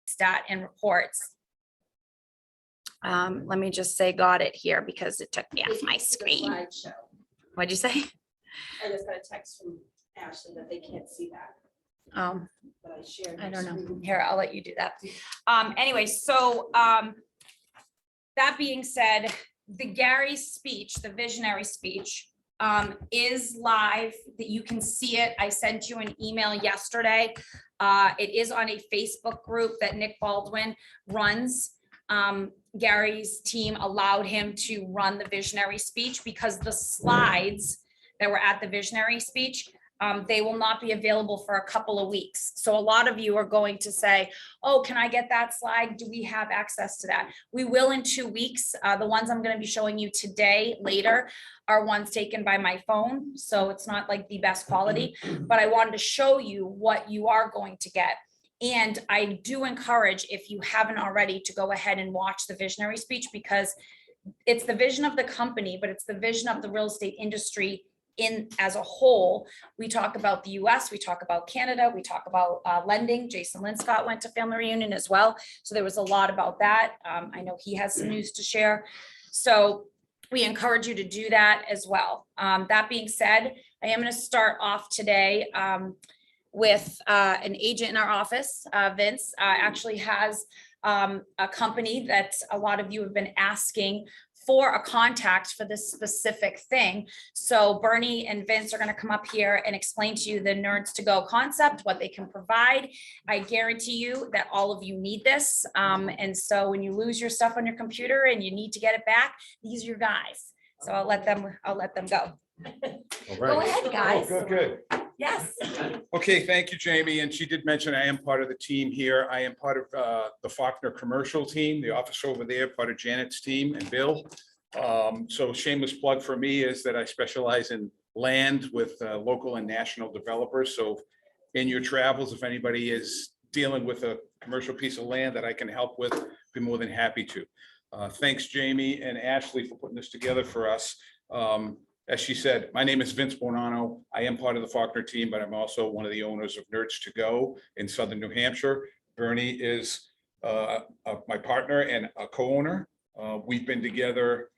stat and reports. Let me just say got it here because it took me off my screen. What'd you say? I just got a text from Ashley that they can't see that. Oh, But I shared. I your don't know. screen. Here, I'll let you do that. Anyway, so that being said, the Gary's speech, the visionary speech, is live, that you can see it. I sent you an email yesterday. It is on a Facebook group that Nick Baldwin runs. Gary's team allowed him to run the visionary speech because the slides that were at the visionary speech, they will not be available for a couple of weeks. So a lot of you are going to say, oh, can I get that slide? Do we have access to that? We will in 2 weeks. The ones I'm going to be showing you today later are ones taken by my phone. So it's not like the best quality, but I wanted to show you what you are going to get. And I do encourage, if you haven't already, to go ahead and watch the visionary speech, because it's the vision of the company, but it's the vision of the real estate industry in as a whole. We talk about the US, we talk about Canada, we talk about lending. Jason Linscott went to family reunion as well. So there was a lot about that. I know he has some news to share. So we encourage you to do that as well. That being said, I am going to start off today with an agent in our office. Vince actually has a company that a lot of you have been asking for a contact for this specific thing. So Bernie and Vince are going to come up here and explain to you the Nerds to Go concept, what they can provide. I guarantee you that all of you need this. And so when you lose your stuff on your computer and you need to get it back, these are your guys. So I'll let them go. All right. Go ahead, guys. Oh, good. Yes. Okay, thank you, Jamie. And she did mention I am part of the team here. I am part of the Faulkner commercial team, the office over there, part of Janet's team and Bill. So shameless plug for me is that I specialize in land with local and national developers. So in your travels, if anybody is dealing with a commercial piece of land that I can help with, be more than happy to. Thanks, Jamie and Ashley, for putting this together for us. As she said, my name is Vince Bonanno. I am part of the Faulkner team, but I'm also one of the owners of Nerds to Go in Southern New Hampshire. Bernie is my partner and a co-owner. We've been together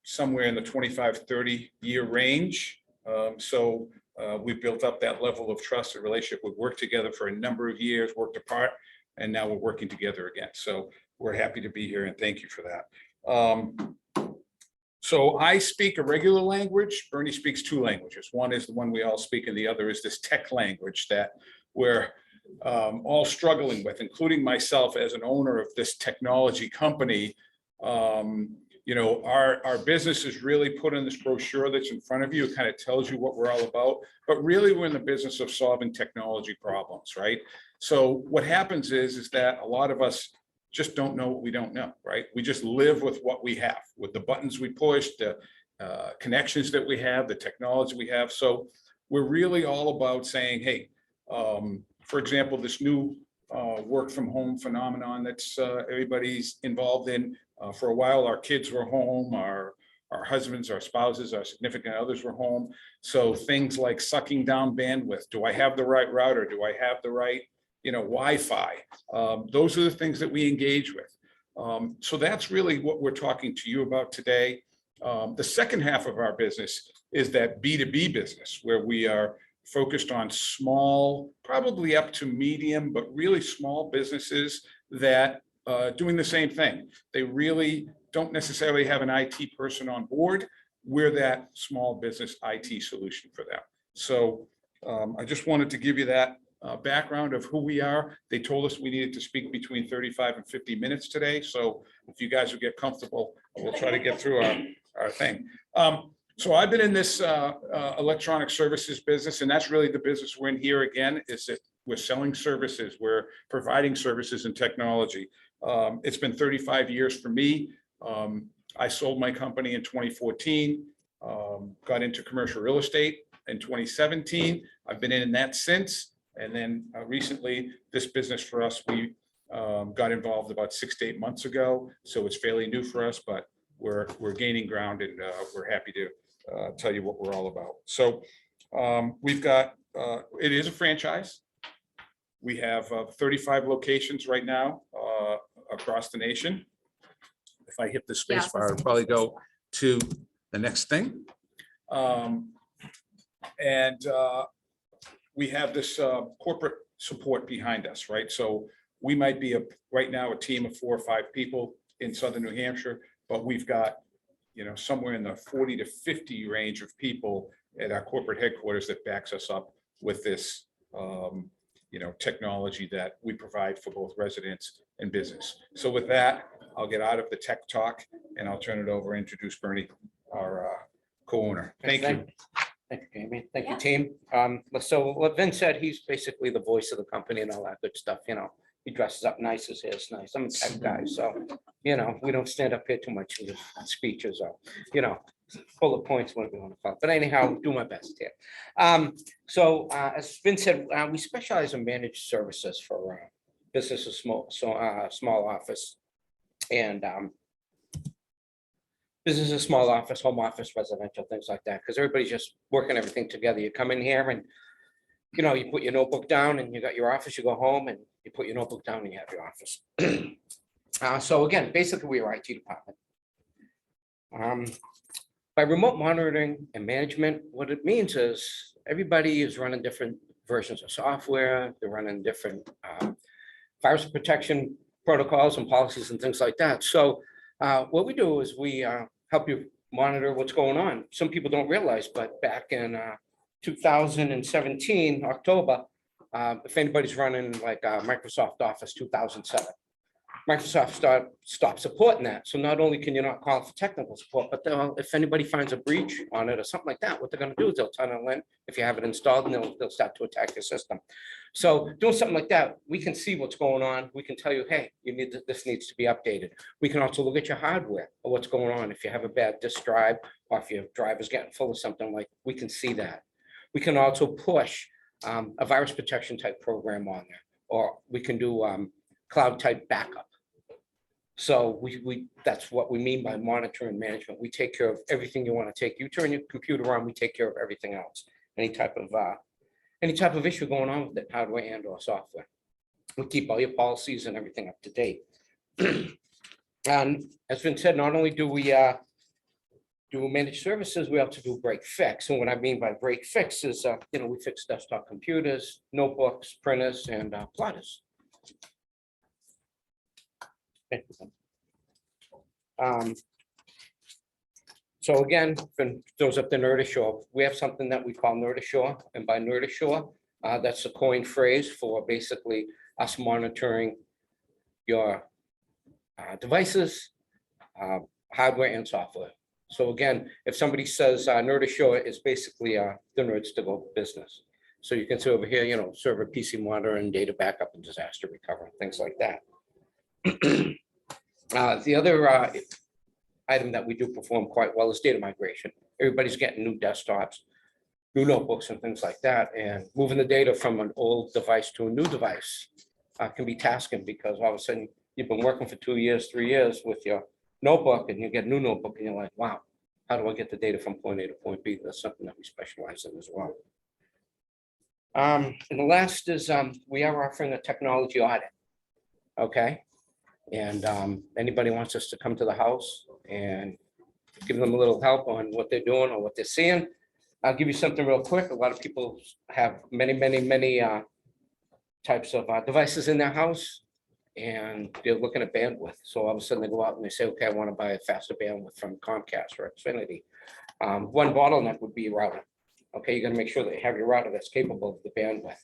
somewhere in the 25, 30 year range. So we've built up that level of trust and relationship. We've worked together for a number of years, worked apart, and now we're working together again. So we're happy to be here and thank you for that. So I speak a regular language. Bernie speaks 2 languages. One is the one we all speak, and the other is this tech language that we're all struggling with, including myself as an owner of this technology company. You know, our business is really put in this brochure that's in front of you. It kind of tells you what we're all about, but really we're in the business of solving technology problems, right? So what happens is that a lot of us just don't know what we don't know, right? We just live with what we have, with the buttons we push, the connections that we have, the technology we have. So we're really all about saying, hey, for example, this new work from home phenomenon that's everybody's involved in. For a while, our kids were home, our husbands, our spouses, our significant others were home. So things like sucking down bandwidth. Do I have the right router? Do I have the right Wi-Fi? Those are the things that we engage with. So that's really what we're talking to you about today. The second half of our business is that B2b business, where we are focused on small, probably up to medium, but really small businesses that doing the same thing. They really don't necessarily have an IT person on board. We're that small business IT solution for them. So I just wanted to give you that background of who we are. They told us we needed to speak between 35 and 50 minutes today. So if you guys will get comfortable, we'll try to get through our thing. So I've been in this electronic services business, and that's really the business we're in here again, is that we're selling services, we're providing services and technology. It's been 35 years for me. I sold my company in 2014, got into commercial real estate in 2017. I've been in that since. And then recently, this business for us, we got involved about 6 to 8 months ago. So it's fairly new for us, but we're gaining ground, and we're happy to tell you what we're all about. So we've got, it is a franchise. We have 35 locations right now across the nation. If I hit the space Yes. bar, I'll probably go to the next thing. And we have this corporate support behind us, right? So we might be right now a team of 4 or 5 people in Southern New Hampshire, but we've got, you know, somewhere in the 40 to 50 range of people at our corporate headquarters that backs us up with this, you know, technology that we provide for both residents and business. So with that, I'll get out of the tech talk and I'll turn it over and introduce Bernie, our co-owner. Thank you. Thank you, Jamie. Thank you, Yeah. team. So what Vince said, he's basically the voice of the company and all that good stuff, you know. He dresses up nice, his hair's nice. I'm a tech guy, so, you know, we don't stand up here too much in speeches or, you know, bullet points when we want to call. But anyhow, do my best here. As Vince said, we specialize in managed services for businesses, small office and businesses, small office, home office, residential, things like that, because everybody's just working everything together. You come in here and, you know, you put your notebook down and you got your office, you go home and you put your notebook down and you have your office. So again, basically we're IT department. By remote monitoring and management, what it means is everybody is running different versions of software. They're running different virus protection protocols and policies and things like that. So what we do is we help you monitor what's going on. Some people don't realize, but back in 2017, October, if anybody's running like Microsoft Office 2007, Microsoft stopped supporting that. So not only can you not call for technical support, but if anybody finds a breach on it or something like that, what they're going to do is they'll tunnel in if you have it installed and they'll start to attack your system. So doing something like that, we can see what's going on. We can tell you, hey, this needs to be updated. We can also look at your hardware or what's going on. If you have a bad disk drive or if your drive is getting full of something, like we can see that. We can also push a virus protection type program on there, or we can do cloud type backup. So that's what we mean by monitoring management. We take care of everything you want to take. You turn your computer on, we take care of everything else. Any type of issue going on with it, hardware and or software. We keep all your policies and everything up to date. And as Vince said, not only do we do managed services, we also do break fix. And what I mean by break fix is, you know, we fix desktop computers, notebooks, printers, and plotters. So again, for those up the Nerd Ashore, we have something that we call Nerd Ashore, and by Nerd Ashore, that's a coined phrase for basically us monitoring your devices, hardware and software. So again, if somebody says Nerd Ashore is basically the nerds to go business. So you can see over here, you know, server PC monitor and data backup and disaster recovery, things like that. The other item that we do perform quite well is data migration. Everybody's getting new desktops, new notebooks and things like that. And moving the data from an old device to a new device can be tasking, because all of a sudden you've been working for 2 years, 3 years with your notebook and you get a new notebook and you're like, wow, how do I get the data from point A to point B? That's something that we specialize in as well. And the last is we are offering a technology audit. Okay. And anybody wants us to come to the house and give them a little help on what they're doing or what they're seeing. I'll give you something real quick. A lot of people have many types of devices in their house, and they're looking at bandwidth. So all of a sudden they go out and they say, okay, I want to buy a faster bandwidth from Comcast or Xfinity. One bottleneck would be your router. Okay, you got to make sure that you have your router that's capable of the bandwidth.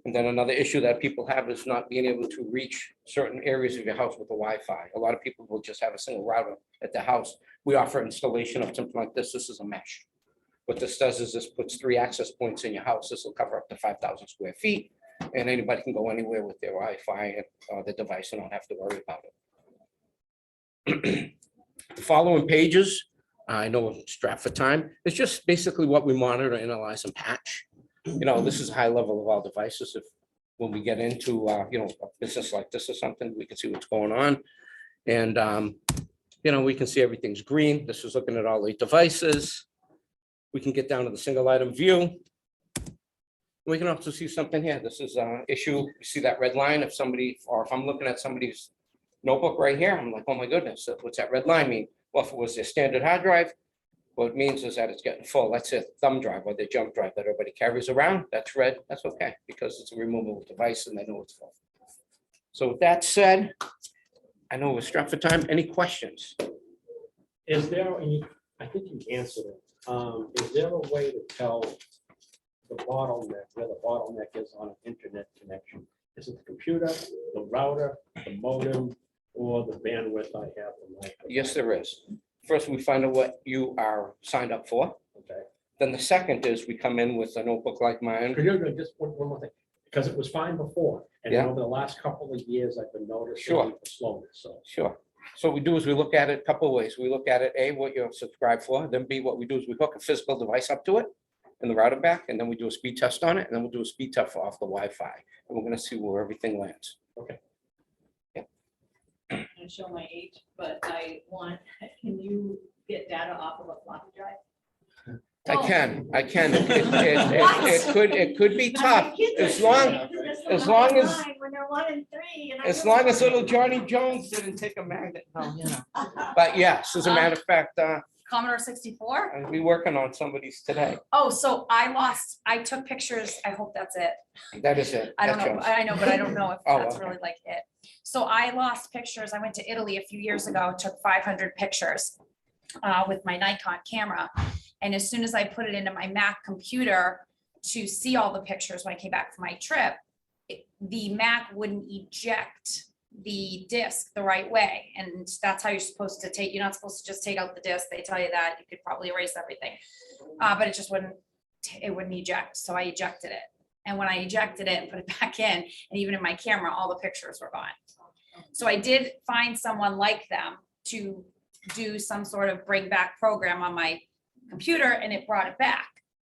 And then another issue that people have is not being able to reach certain areas of your house with the Wi-Fi. A lot of people will just have a single router at the house. We offer installation of something like this. This is a mesh. What this does is this puts 3 access points in your house. This will cover up to 5,000 square feet, and anybody can go anywhere with their Wi-Fi and the device and don't have to worry about it. The following pages, I know I'm strapped for time. It's just basically what we monitor, analyze, and patch. You know, this is a high level of all devices. If when we get into you know, a business like this or something, we can see what's going on, and you know, we can see everything's green. This is looking at all 8 devices. We can get down to the single item view. We can also see something here. This is an issue. You see that red line? If somebody, or if I'm looking at somebody's notebook right here, I'm like, oh my goodness, what's that red line mean? Well, if it was their standard hard drive, what it means is that it's getting full. That's a thumb drive or the jump drive that everybody carries around. That's red. That's okay, because it's a removable device and they know it's full. So with that said, I know we're strapped for time. Any questions? Is there, and I think you answered it, is there a way to tell the bottleneck, where the bottleneck is on an internet connection? Is it the computer, the router, the modem, or the bandwidth I have? in my- Yes, there is. First, we find out what you are signed up for. Okay. Then the second is we come in with a notebook like mine. Could you just one more thing? Because it was fine before, and Yeah. over the last couple of years, I've been noticing Sure. the slowness, so. Sure. So what we do is we look at it a couple of ways. We look at it, A, what you're subscribed for, then B, what we do is we hook a physical device up to it and the router back, and then we do a speed test on it, and then we'll do a speed test off the Wi-Fi. And we're gonna see where everything lands. I'm gonna show my age, but can you get data off of a floppy drive? I Oh. can. It could be tough, as long as long as- When they're 1 and 3. and I as don't long as want little Johnny Jones didn't take a magnet. No, you know. But yes, as a matter of fact, Commodore 64? I'll be working on some of these today. Oh, so I took pictures. I hope that's it. That is it. I don't That know. shows. I know, but I don't know if Oh, that's okay. really like it. So I lost pictures. I went to Italy a few years ago, took 500 pictures with my Nikon camera. And as soon as I put it into my Mac computer to see all the pictures when I came back from my trip, the Mac wouldn't eject the disk the right way. And that's how you're supposed to take, you're not supposed to just take out the disk. They tell you that you could probably erase everything. But it just wouldn't eject. So I ejected it. And when I ejected it and put it back in, and even in my camera, all the pictures were gone. So I did find someone like them to do some sort of bring back program on my computer, and it brought it back.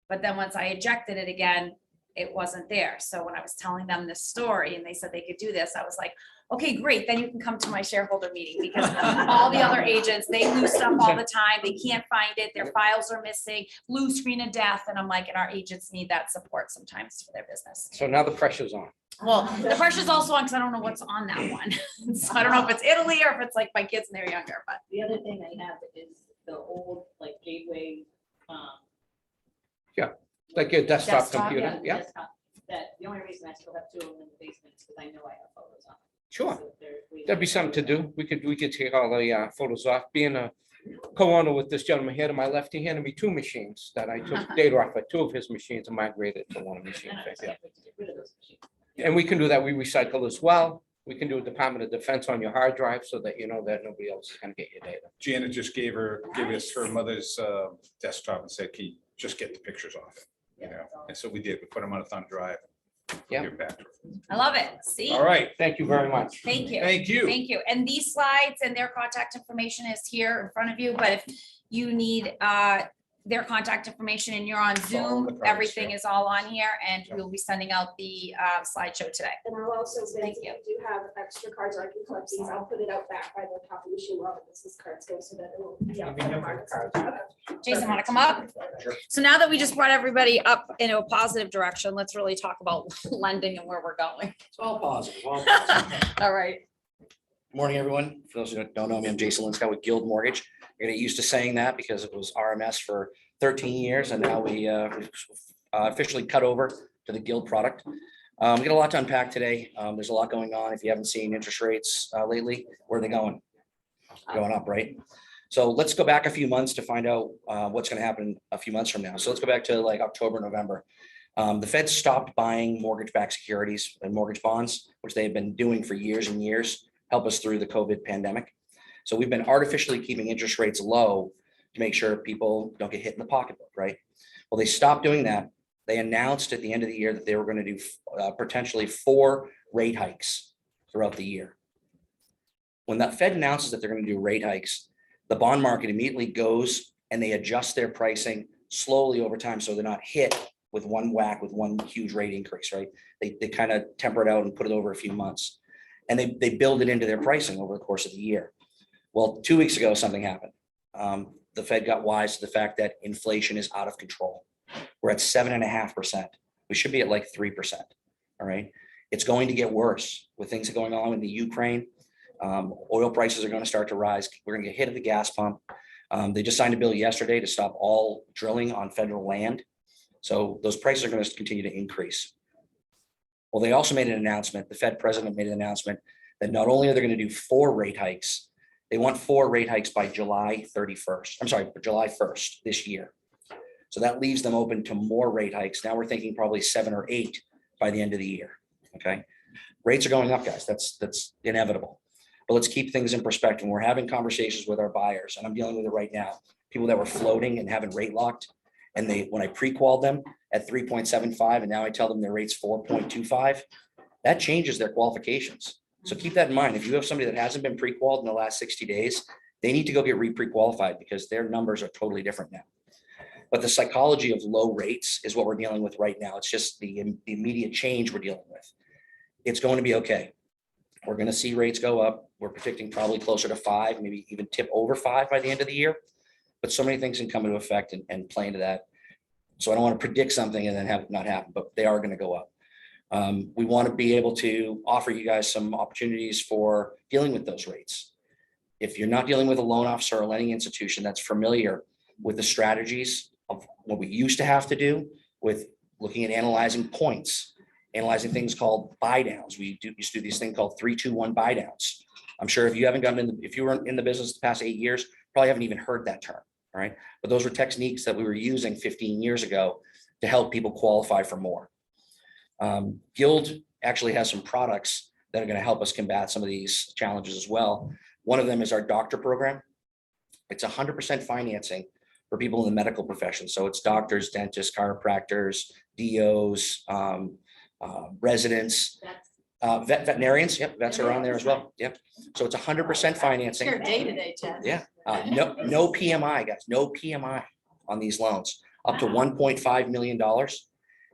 But then once I ejected it again, it wasn't there. So when I was telling them this story and they said they could do this, I was like, okay, great, then you can come to my shareholder meeting, because all the other agents, they lose stuff all the time. They can't find it. Their files are missing, blue screen of death. And I'm like, and our agents need that support sometimes for their business. So now the pressure's on. Well, the pressure's also on because I don't know what's on that one. So I don't know if it's Italy or if it's like my kids and they're younger, but The other thing I have is the old like gateway. Like your desktop Desktop, computer. Yeah, desktop, that the only reason I still have 2 of them in the basement is because I know I have photos on. them. sure. So if That'd be something to do. We could take all the photos off. Being a co-owner with this gentleman here to my left, he handed me 2 machines that I took data off of 2 of his machines and migrated to 1 machine. And I just Yeah. can't wait to get rid of those machines. And we can do that. We recycle as well. We can do a Department of Defense on your hard drive so that you know that nobody else is gonna get your data. Janet just gave us her mother's desktop and said, can you just get the pictures off? You know, that's all. and so we did. We put them on a thumb drive. Yeah. Give it back to her. I love it. See? All right. Thank you very much. Thank you. Thank you. Thank you. And these slides and their contact information is here in front of you, but if you need their contact information and you're on It's all on the Zoom, cards, everything yeah. is all on here, and we'll be sending out the slideshow today. And I'll also, Thank if you do have extra cards or I can collect these, I'll put it out back by the copy machine while the business cards go so that it will be out. for the markets. Jason, want to come up? So now that we just brought everybody up into a positive direction, let's really talk about lending and where we're going. It's all positive. All positive. All right. Morning, everyone. For those who don't know me, I'm Jason Linscott with Guild Mortgage. You're gonna get used to saying that because it was RMS for 13 years and now we officially cut over to the Guild product. We got a lot to unpack today. There's a lot going on. If you haven't seen interest rates lately, where are they going? Going up, right? So let's go back a few months to find out what's gonna happen a few months from now. So let's go back to like October, November. The Fed stopped buying mortgage-backed securities and mortgage bonds, which they have been doing for years and years, help us through the COVID pandemic. So we've been artificially keeping interest rates low to make sure people don't get hit in the pocketbook, right? Well, they stopped doing that. They announced at the end of the year that they were going to do potentially 4 rate hikes throughout the year. When that Fed announces that they're going to do rate hikes, the bond market immediately goes and they adjust their pricing slowly over time so they're not hit with one whack, with one huge rate increase, right? They kind of temper it out and put it over a few months. And they build it into their pricing over the course of the year. Well, 2 weeks ago, something happened. The Fed got wise to the fact that inflation is out of control. We're at 7.5%. We should be at like 3%. All right. It's going to get worse with things going on in the Ukraine. Oil prices are going to start to rise. We're going to get hit at the gas pump. They just signed a bill yesterday to stop all drilling on federal land. So those prices are going to continue to increase. Well, they also made an announcement. The Fed president made an announcement that not only are they going to do 4 rate hikes, they want 4 rate hikes by July 31st. I'm sorry, July 1st this year. So that leaves them open to more rate hikes. Now we're thinking probably 7 or 8 by the end of the year. Okay. Rates are going up, guys. That's inevitable. But let's keep things in perspective. We're having conversations with our buyers, and I'm dealing with it right now. People that were floating and having rate locked, and when I pre-qualified them at 3.75, and now I tell them their rate's 4.25, that changes their qualifications. So keep that in mind. If you have somebody that hasn't been pre-qualified in the last 60 days, they need to go get pre-qualified because their numbers are totally different now. But the psychology of low rates is what we're dealing with right now. It's just the immediate change we're dealing with. It's going to be okay. We're going to see rates go up. We're predicting probably closer to 5, maybe even tip over 5 by the end of the year. But so many things can come into effect and play into that. So I don't want to predict something and then have it not happen, but they are going to go up. We want to be able to offer you guys some opportunities for dealing with those rates. If you're not dealing with a loan officer or a lending institution that's familiar with the strategies of what we used to have to do with looking at analyzing points, analyzing things called buy downs. We used to do these things called 3-2-1 buy downs. I'm sure if you haven't gotten in, if you were in the business the past 8 years, probably haven't even heard that term. All right. But those were techniques that we were using 15 years ago to help people qualify for more. Guild actually has some products that are going to help us combat some of these challenges as well. One of them is our doctor program. It's 100% financing for people in the medical profession. So it's doctors, dentists, chiropractors, DOs, residents, veterinarians. Yep, vets are on there as well. Yep. So it's 100% financing. Your day-to-day, Chad. Yeah. No PMI, guys. No PMI on these loans, up to $1.5 million.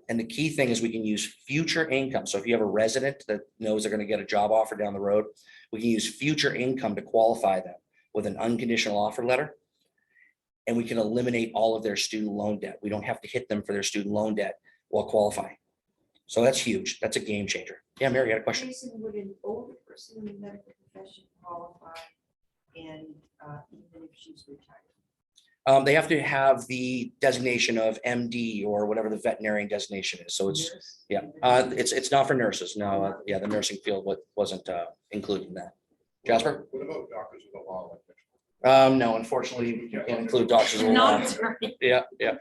And the key thing is we can use future income. So if you have a resident that knows they're going to get a job offer down the road, we can use future income to qualify them with an unconditional offer letter. And we can eliminate all of their student loan debt. We don't have to hit them for their student loan debt while qualifying. So that's huge. That's a game changer. Yeah, Mary, you had a question? Jason, would an older person in the medical profession qualify, and even if she's retired? They have to have the designation of MD or whatever the veterinarian designation is. So it's, yeah, it's not for nurses. No, yeah, the nursing field wasn't included in that. Jasper? What about doctors with a law like that? No, unfortunately, you can't include doctors. in law. Yeah, yeah.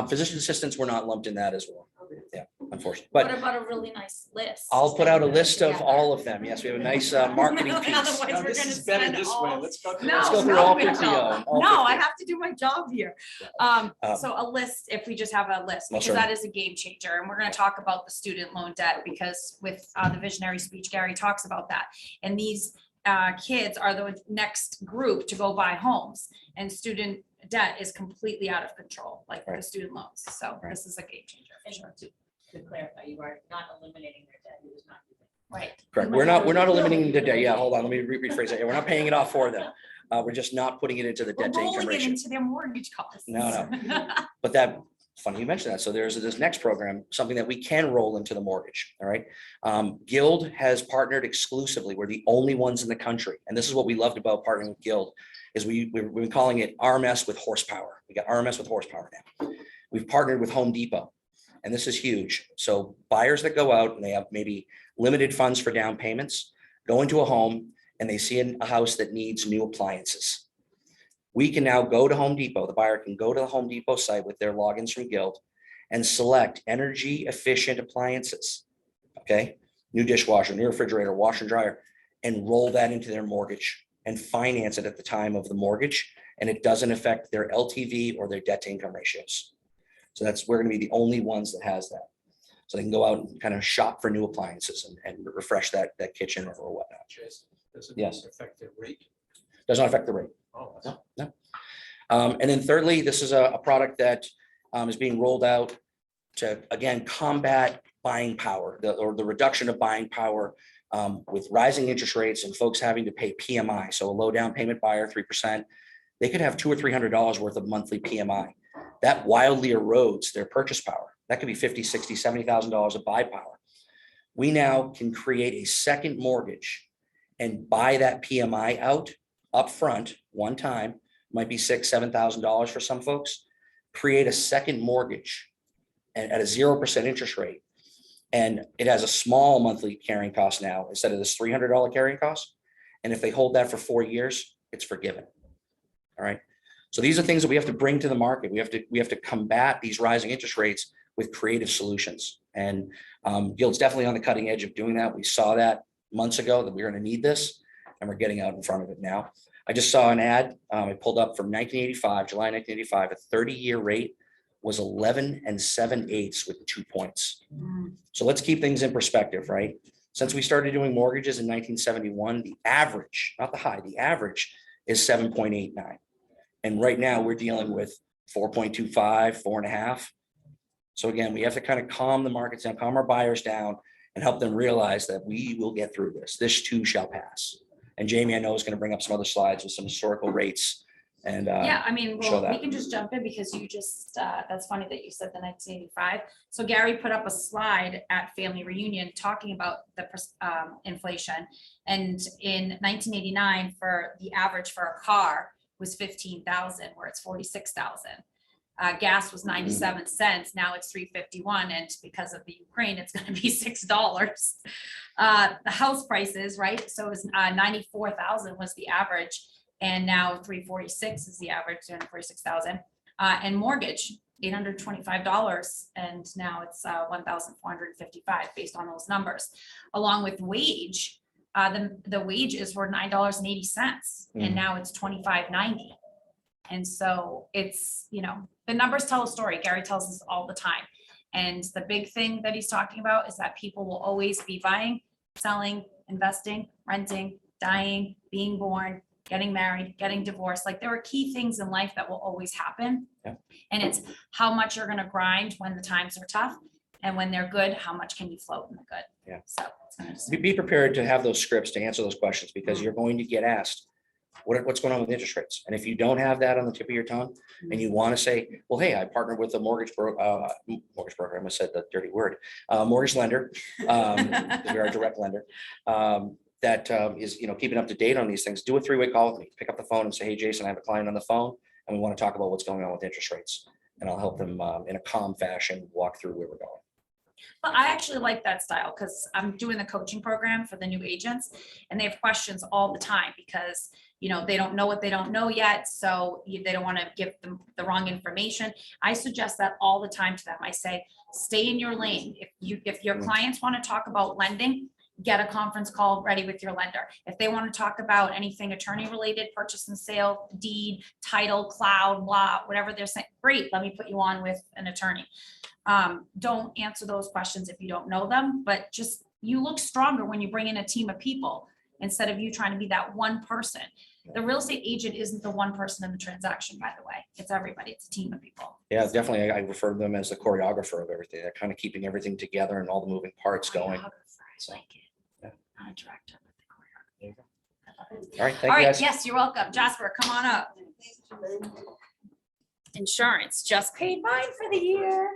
Physician assistants were not lumped in that as well. Yeah, unfortunately. What But about a really nice list? I'll put out a list of Yeah. all of them. Yes, we have a nice marketing piece. Otherwise, we're gonna spend all- Let's No, go through all 50 no, of them. all no, I 50. have to do my job here. So a list, if we just have a list, Most because that is a game changer, and we're gonna talk about the student loan debt, because with the visionary speech, Gary talks about that. And these kids are the next group to go buy homes, and student debt is completely out of control, like the Right. student loans. So Right. this is a game changer for And sure. to clarify, you are not eliminating their debt. It was not. Right. Correct. We're not eliminating the debt. Yeah, hold on. Let me rephrase that. Yeah, we're not paying it off for them. We're just not putting it into the We're debt to income rolling it ratio. into their mortgage costs. No. But that, funny you mentioned that. So there's this next program, something that we can roll into the mortgage. All right. Guild has partnered exclusively. We're the only ones in the country. And this is what we loved about partnering with Guild is we've been calling it RMS with horsepower. We got RMS with horsepower now. We've partnered with Home Depot. And this is huge. So buyers that go out and they have maybe limited funds for down payments, go into a home and they see a house that needs new appliances. We can now go to Home Depot. The buyer can go to the Home Depot site with their logins from Guild and select energy efficient appliances. Okay. New dishwasher, new refrigerator, washer and dryer, and roll that into their mortgage and finance it at the time of the mortgage. And it doesn't affect their LTV or their debt to income ratios. So we're going to be the only ones that has that. So they can go out and kind of shop for new appliances and refresh that kitchen or whatnot. Does it Yes. affect the rate? Does not affect the rate. Oh, No. And then thirdly, this is a product that is being rolled out to, again, combat buying power, the reduction of buying power with rising interest rates and folks having to pay PMI. So a low down payment buyer, 3%, they could have $200 or $300 worth of monthly PMI. that wildly erodes their purchase power. That could be $50,000, $60,000, $70,000 of buy power. We now can create a second mortgage and buy that PMI out upfront one time, might be $6,000, $7,000 for some folks, create a second mortgage and at a 0% interest rate. And it has a small monthly carrying cost now instead of this $300 carrying cost. And if they hold that for 4 years, it's forgiven. All right. So these are things that we have to bring to the market. We have to combat these rising interest rates with creative solutions. And Guild's definitely on the cutting edge of doing that. We saw that months ago that we were going to need this, and we're getting out in front of it now. I just saw an ad I pulled up from 1985, July 1985, a 30-year rate was 11 7/8 with 2 points. So let's keep things in perspective, right? Since we started doing mortgages in 1971, the average, not the high, the average is 7.89. And right now we're dealing with 4.25, 4.5. So again, we have to kind of calm the markets down, calm our buyers down, and help them realize that we will get through this. This too shall pass. And Jamie, I know, is going to bring up some other slides with some historical rates. And Yeah, I mean, show well, that. we can just jump in because you just, that's funny that you said the 1985. So Gary put up a slide at family reunion talking about the inflation. And in 1989, for the average for a car was 15,000, where it's 46,000. Gas was 97 cents. Now it's 3.51. And because of the Ukraine, it's going to be $6. The house prices, right? So it was 94,000 was the average. And now 346 is the average, 246,000. And mortgage, $825. And now it's 1,455 based on those numbers. Along with wage, the wages were $9.80. And now it's $25.90. And so it's, you know, the numbers tell a story. Gary tells us all the time. And the big thing that he's talking about is that people will always be buying, selling, investing, renting, dying, being born, getting married, getting divorced. Like there are key things in life that will always happen. Yeah. And it's how much you're going to grind when the times are tough, and when they're good, how much can you float in the good? Yeah. So it's gonna just- Be prepared to have those scripts to answer those questions, because you're going to get asked, what's going on with interest rates? And if you don't have that on the tip of your tongue and you want to say, well, hey, I partnered with a mortgage broker, I almost said the dirty word, mortgage lender, because we are a direct lender, that is, you know, keeping up to date on these things. Do a 3-way call with me. Pick up the phone and say, hey, Jason, I have a client on the phone and we want to talk about what's going on with interest rates. And I'll help them in a calm fashion walk through where we're going. But I actually like that style because I'm doing the coaching program for the new agents, and they have questions all the time because, you know, they don't know what they don't know yet. So they don't want to give them the wrong information. I suggest that all the time to them. I say, stay in your lane. If your clients want to talk about lending, get a conference call ready with your lender. If they want to talk about anything attorney related, purchase and sale, deed, title, cloud, blah, whatever they're saying, great, let me put you on with an attorney. Don't answer those questions if you don't know them, but just, you look stronger when you bring in a team of people instead of you trying to be that one person. The real estate agent isn't the one person in the transaction, by the way. It's everybody. It's a team of people. Yeah, definitely. I refer to them as the choreographer of everything. They're kind of keeping everything together and all the moving parts going. I like it. Yeah. Not a director, but the choreographer. All right, All thank you right, guys. yes, you're welcome. Jasper, come on up. Insurance just paid mine for the year.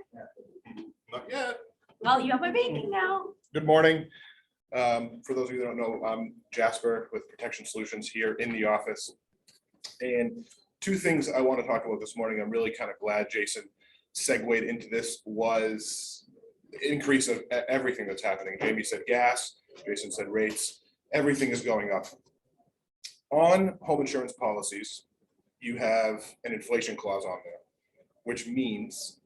Not yet. Well, you have my banking now. Good morning. For those of you that don't know, I'm Jasper with Protection Solutions here in the office. And two things I want to talk about this morning, I'm really kind of glad Jason segued into this, was the increase of everything that's happening. Jamie said gas, Jason said rates, everything is going up. On home insurance policies, you have an inflation clause on there, which means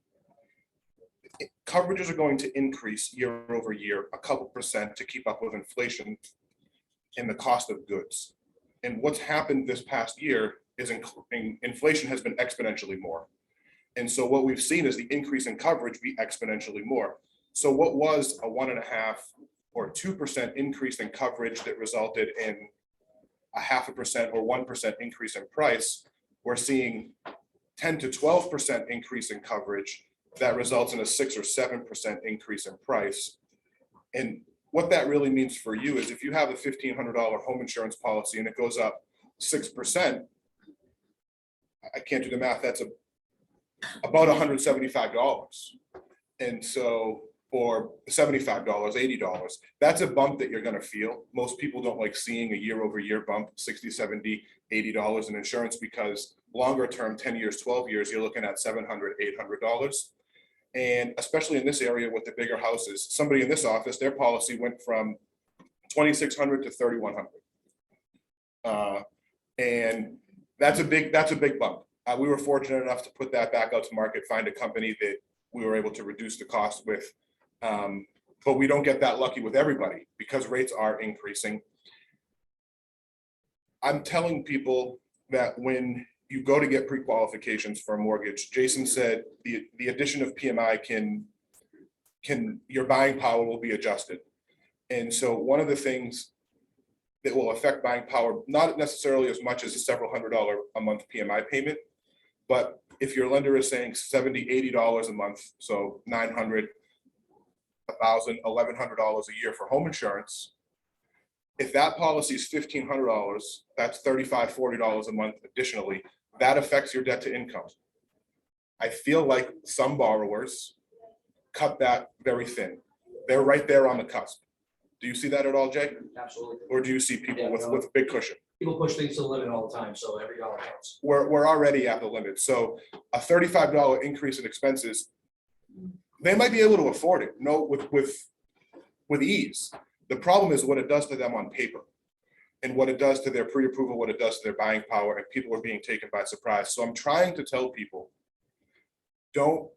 coverages are going to increase year over year, a couple percent to keep up with inflation in the cost of goods. And what's happened this past year is inflation has been exponentially more. And so what we've seen is the increase in coverage be exponentially more. So what was a 1.5 or 2% increase in coverage that resulted in a 0.5% or 1% increase in price, we're seeing 10 to 12% increase in coverage that results in a 6 or 7% increase in price. And what that really means for you is if you have a $1,500 home insurance policy and it goes up 6%, I can't do the math, that's about $175. And so, or $75, $80, that's a bump that you're gonna feel. Most people don't like seeing a year-over-year bump, 60, 70, $80 in insurance, because longer term, 10 years, 12 years, you're looking at $700, $800. And especially in this area with the bigger houses, somebody in this office, their policy went from 2,600 to 3,100. And that's a big bump. We were fortunate enough to put that back out to market, find a company that we were able to reduce the cost with. But we don't get that lucky with everybody because rates are increasing. I'm telling people that when you go to get pre-qualifications for a mortgage, Jason said the addition of PMI can your buying power will be adjusted. And so one of the things that will affect buying power, not necessarily as much as a several $100 a month PMI payment, but if your lender is saying $70, $80 a month, so $900, $1,000, $1,100 a year for home insurance, if that policy is $1,500, that's $35, $40 a month additionally, that affects your debt to income. I feel like some borrowers cut that very thin. They're right there on the cusp. Do you see that at all, Jay? Absolutely. Or do you see people with a big cushion? People push things to the limit all the time, so every dollar counts. We're already at the limit. So a $35 increase in expenses, they might be able to afford it, with ease. The problem is what it does to them on paper and what it does to their pre-approval, what it does to their buying power, and people are being taken by surprise. So I'm trying to tell people, don't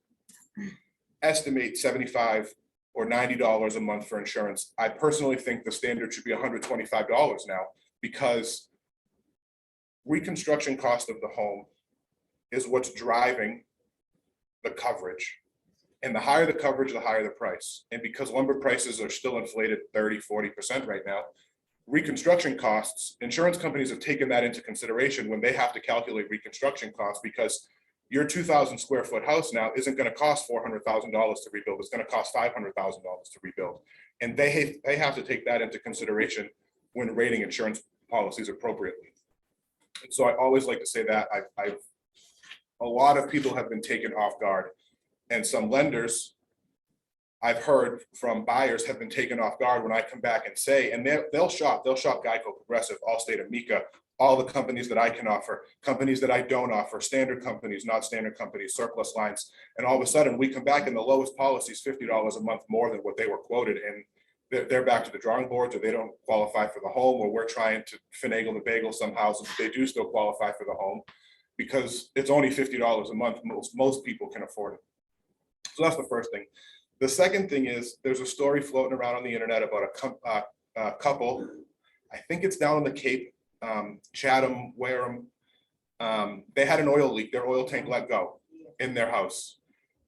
estimate $75 or $90 a month for insurance. I personally think the standard should be $125 now, because reconstruction cost of the home is what's driving the coverage. And the higher the coverage, the higher the price. And because lumber prices are still inflated 30, 40% right now, reconstruction costs, insurance companies have taken that into consideration when they have to calculate reconstruction costs, because your 2,000 square foot house now isn't going to cost $400,000 to rebuild. It's going to cost $500,000 to rebuild. And they have to take that into consideration when rating insurance policies appropriately. And so I always like to say that a lot of people have been taken off guard, and some lenders I've heard from buyers have been taken off guard when I come back and say, and they'll shop Geico, Progressive, Allstate, Amica, all the companies that I can offer, companies that I don't offer, standard companies, not standard companies, surplus lines. And all of a sudden we come back and the lowest policy is $50 a month more than what they were quoted. And they're back to the drawing boards, or they don't qualify for the home, or we're trying to finagle the bagel somehow so that they do still qualify for the home, because it's only $50 a month. Most people can afford it. So that's the first thing. The second thing is there's a story floating around on the internet about a couple, I think it's down on the Cape, Chatham, Wareham. They had an oil leak. Their oil tank let go in their house,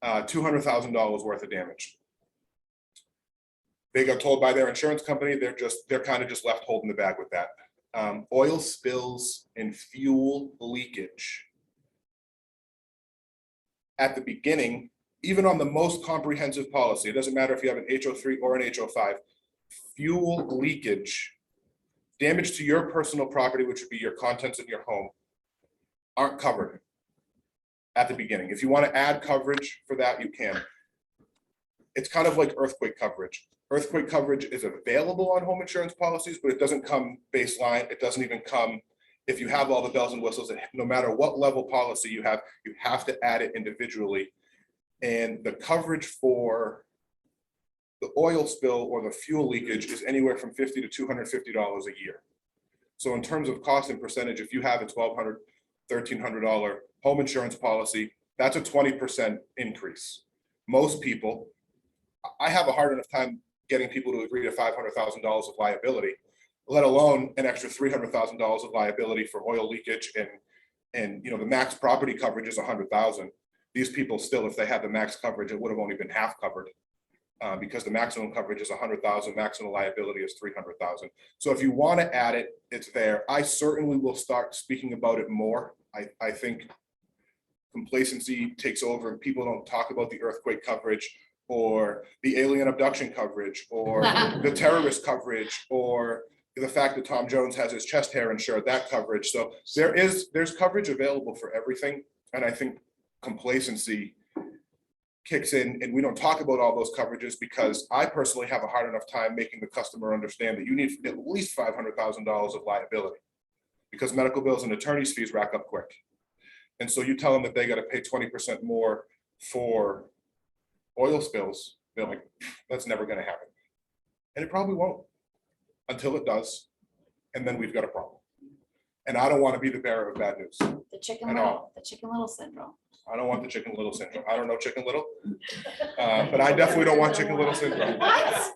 $200,000 worth of damage. They got told by their insurance company, they're kind of just left holding the bag with that. Oil spills and fuel leakage. At the beginning, even on the most comprehensive policy, it doesn't matter if you have an HO3 or an HO5, fuel leakage, damage to your personal property, which would be your contents in your home, aren't covered at the beginning. If you want to add coverage for that, you can. It's kind of like earthquake coverage. Earthquake coverage is available on home insurance policies, but it doesn't come baseline. It doesn't even come if you have all the bells and whistles. No matter what level policy you have to add it individually. And the coverage for the oil spill or the fuel leakage is anywhere from $50 to $250 a year. So in terms of cost and percentage, if you have a $1,200, $1,300 home insurance policy, that's a 20% increase. Most people, I have a hard enough time getting people to agree to $500,000 of liability, let alone an extra $300,000 of liability for oil leakage. And the max property coverage is $100,000. These people still, if they had the max coverage, it would have only been half covered, because the maximum coverage is $100,000, maximum liability is $300,000. So if you want to add it, it's there. I certainly will start speaking about it more. I think complacency takes over and people don't talk about the earthquake coverage or the alien abduction coverage or the terrorist coverage or the fact that Tom Jones has his chest hair insured, that coverage. So there's coverage available for everything. And I think complacency kicks in and we don't talk about all those coverages, because I personally have a hard enough time making the customer understand that you need at least $500,000 of liability, because medical bills and attorney's fees rack up quick. And so you tell them that they got to pay 20% more for oil spills, they're like, that's never going to happen. And it probably won't until it does. And then we've got a problem. And I don't want to be the bearer of bad news. The Chicken Little syndrome. I don't want the Chicken Little syndrome. I don't know Chicken Little. But I definitely don't want Chicken Little syndrome. What?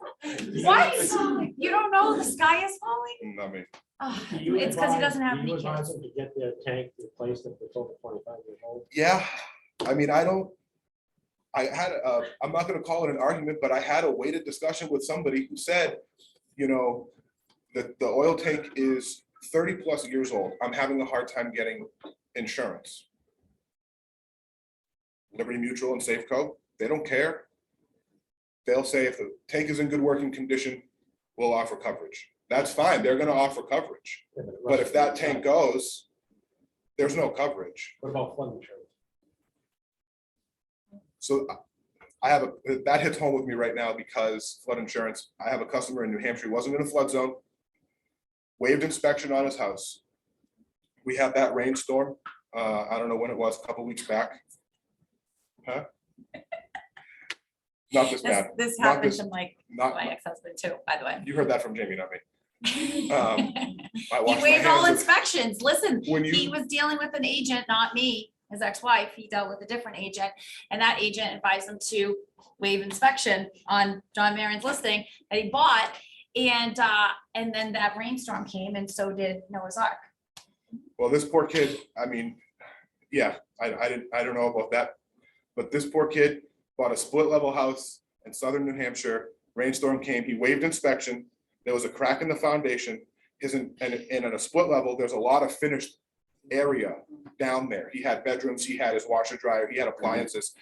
What? You don't know the sky is falling? Not me. Oh, Do you it's because he doesn't have do you any advise kids. them to get their tank replaced if it's over 25 years old? Yeah, I mean, I'm not gonna call it an argument, but I had a weighted discussion with somebody who said, you know, that the oil tank is 30+ years old. I'm having a hard time getting insurance. Liberty Mutual and Safeco, they don't care. They'll say if the tank is in good working condition, we'll offer coverage. That's fine, they're gonna offer coverage. Yeah, the But rest if of that the tank time- goes, there's no coverage. What about flood insurance? So that hits home with me right now, because flood insurance, I have a customer in New Hampshire, he wasn't in a flood zone. Waived inspection on his house. We had that rainstorm, I don't know when it was, a couple weeks back. Huh? Not this bad, This Not happened this- to my not, ex-husband too, by the way. you heard that from Jamie, not me. I He washed my waived all hands of- inspections. Listen, When he you, was dealing with an agent, not me, his ex-wife. He dealt with a different agent. And that agent advised him to waive inspection on John Marion's listing that he bought. And then that rainstorm came and so did Noah's Ark. well, this poor kid, I mean, yeah, I don't know about that. But this poor kid bought a split level house in southern New Hampshire. Rainstorm came, he waived inspection. There was a crack in the foundation. And in a split level, there's a lot of finished area down there. He had bedrooms, he had his washer dryer, he had appliances.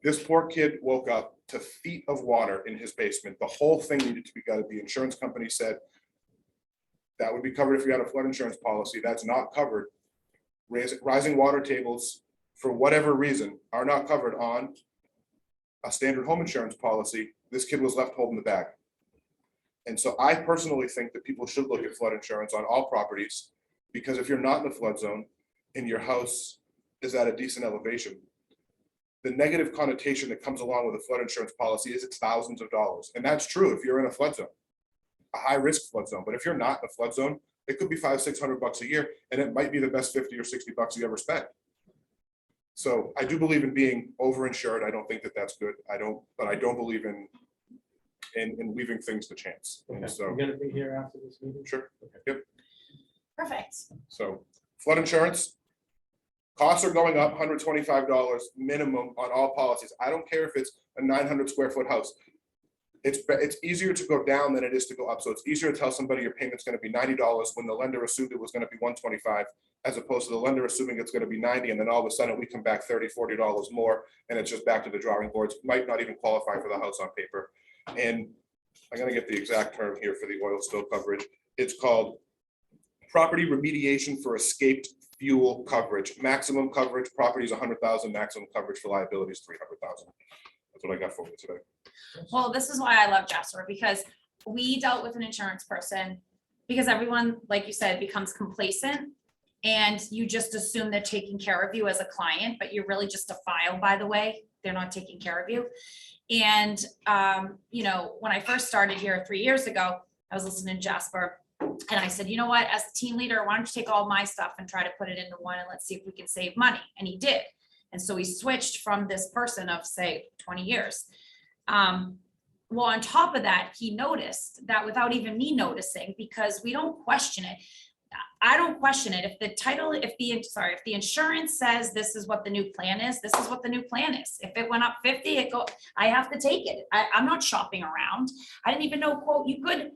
This poor kid woke up to feet of water in his basement. The whole thing needed to be gutted. The insurance company said that would be covered if you had a flood insurance policy. That's not covered. Rising water tables, for whatever reason, are not covered on a standard home insurance policy. This kid was left holding the bag. And so I personally think that people should look at flood insurance on all properties, because if you're not in a flood zone and your house is at a decent elevation, the negative connotation that comes along with a flood insurance policy is it's thousands of dollars. And that's true if you're in a flood zone, a high risk flood zone. But if you're not in a flood zone, it could be $500-600 a year, and it might be the best $50 or $60 you ever spent. So I do believe in being overinsured. I don't think that that's good. But I don't believe in leaving things to chance. Okay, And so, you're gonna be here after this meeting? sure. Perfect. So flood insurance, costs are going up, $125 minimum on all policies. I don't care if it's a 900 square foot house. It's easier to go down than it is to go up. So it's easier to tell somebody your payment's gonna be $90 when the lender assumed it was gonna be $125, as opposed to the lender assuming it's gonna be $90, and then all of a sudden we come back $30-40 more, and it's just back to the drawing boards. Might not even qualify for the house on paper. And I'm gonna get the exact term here for the oil spill coverage. It's called property remediation for escaped fuel coverage. Maximum coverage, property is 100,000, maximum coverage for liability is 300,000. That's what I got for you today. Well, this is why I love Jasper, because we dealt with an insurance person, because everyone, like you said, becomes complacent. And you just assume they're taking care of you as a client, but you're really just a file, by the way. They're not taking care of you. And, you know, when I first started here 3 years ago, I was listening to Jasper. And I said, you know what, as the team leader, why don't you take all my stuff and try to put it into one, and let's see if we can save money. And he did. And so we switched from this person of, say, 20 years. Well, on top of that, he noticed that without even me noticing, because we don't question it. I don't question it. If the title, if the insurance says this is what the new plan is, this is what the new plan is. If it went up 50, I have to take it. I'm not shopping around. I didn't even know, quote, you could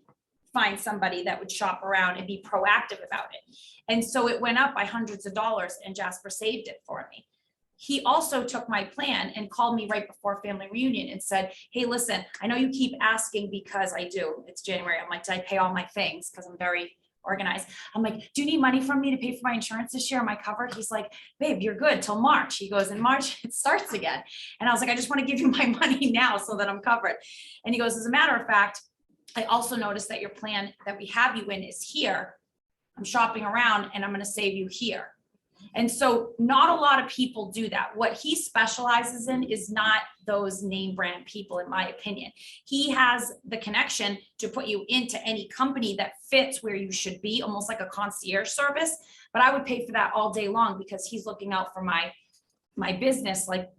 find somebody that would shop around and be proactive about it. And so it went up by hundreds of dollars, and Jasper saved it for me. He also took my plan and called me right before family reunion and said, hey, listen, I know you keep asking, because I do. It's January. I'm like, did I pay all my things? Because I'm very organized. I'm like, do you need money from me to pay for my insurance this year? Am I covered? He's like, babe, you're good till March. He goes, in March, it starts again. And I was like, I just want to give you my money now so that I'm covered. And he goes, as a matter of fact, I also noticed that your plan that we have you in is here. I'm shopping around and I'm going to save you here. And so not a lot of people do that. What he specializes in is not those name brand people, in my opinion. He has the connection to put you into any company that fits where you should be, almost like a concierge service. But I would pay for that all day long because he's looking out for my business, like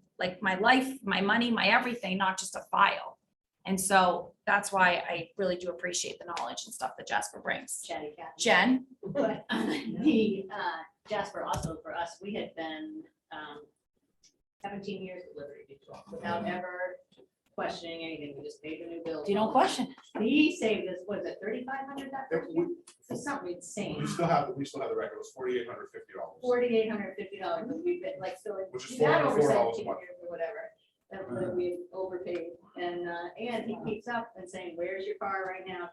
my life, my money, my everything, not just a file. And so that's why I really do appreciate the knowledge and stuff that Jasper brings. Chatty Cathy. Jen? But the Jasper, also for us, we had been 17 years at Liberty Mutual without ever questioning anything. We just paid the new bill. You don't question. He saved us, was it $3,500 that first year? It's something insane. We still have the record, it was $4,850. $4,850, but we've been like, so. Which is we've had over $404 a 17 month. years or whatever, that we overpaid. And he keeps up and saying, where's your car right now?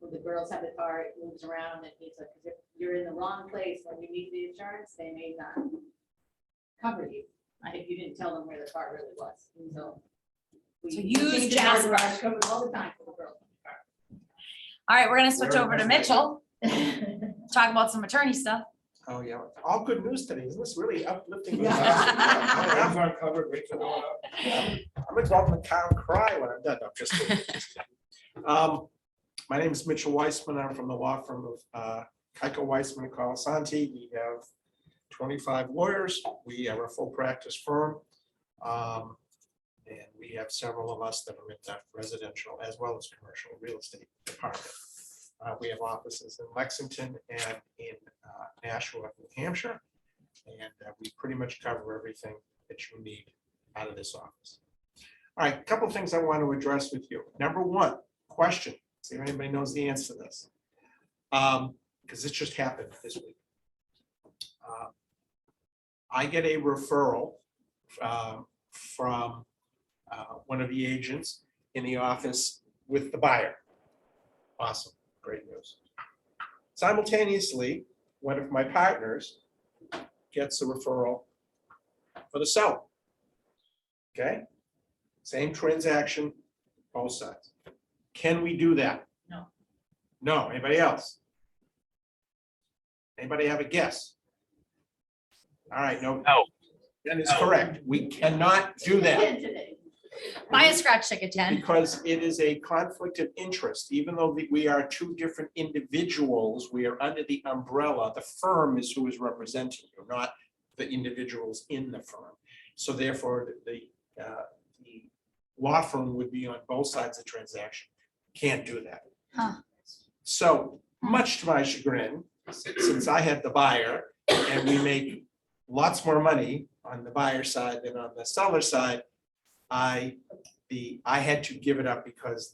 When the girls have the car, it moves around, and he's like, if you're in the wrong place when you need the insurance, they may not cover you. If you didn't tell them where the car really was. And so So we use change the car Jasper. garage covers all the time for the girls. All right, we're gonna switch We're over to investing. Mitchell, talk about some attorney stuff. Oh, yeah, all good news today. Isn't this really uplifting? Yeah. Hands aren't covered, rates are going up. I'm gonna go out in the car and cry when I'm done. No, I'm just kidding. My name is Mitchell Weissman. I'm from the law firm of Keiko Weissman and Colasanti. We have 25 lawyers. We are a full practice firm. And we have several of us that are in the residential as well as commercial real estate department. We have offices in Lexington and in Nashua, New Hampshire. And we pretty much cover everything that you need out of this office. All right, a couple of things I want to address with you. Number one, question. See if anybody knows the answer to this. Because this just happened this week. I get a referral from one of the agents in the office with the buyer. Awesome, great news. Simultaneously, one of my partners gets a referral for the seller. Okay, same transaction, both sides. Can we do that? No. No, anybody else? Anybody have a guess? All right, no. No. That is correct. We cannot do that. Buy a scratch ticket, Jen. Because it is a conflict of interest, even though we are two different individuals, we are under the umbrella. The firm is who is representing you, not the individuals in the firm. So therefore, the law firm would be on both sides of the transaction. Can't do that. Huh. So much to my chagrin, since I had the buyer and we make lots more money on the buyer side than on the seller side, I had to give it up because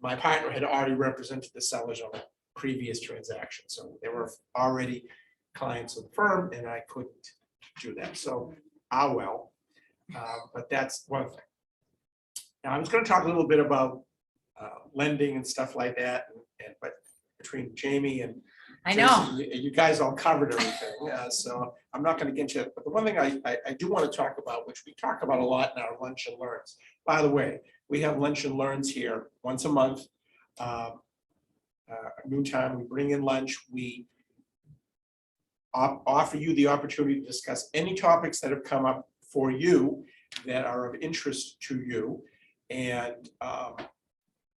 my partner had already represented the sellers on a previous transaction. So they were already clients of the firm and I couldn't do that. So, well, but that's one thing. Now I was going to talk a little bit about lending and stuff like that, but between Jamie and I know. Jason, you guys all covered everything, so I'm not going to get into it. But the one thing I do want to talk about, which we talk about a lot in our lunch and learns. By the way, we have lunch and learns here once a month. Noontime, we bring in lunch. We offer you the opportunity to discuss any topics that have come up for you that are of interest to you. And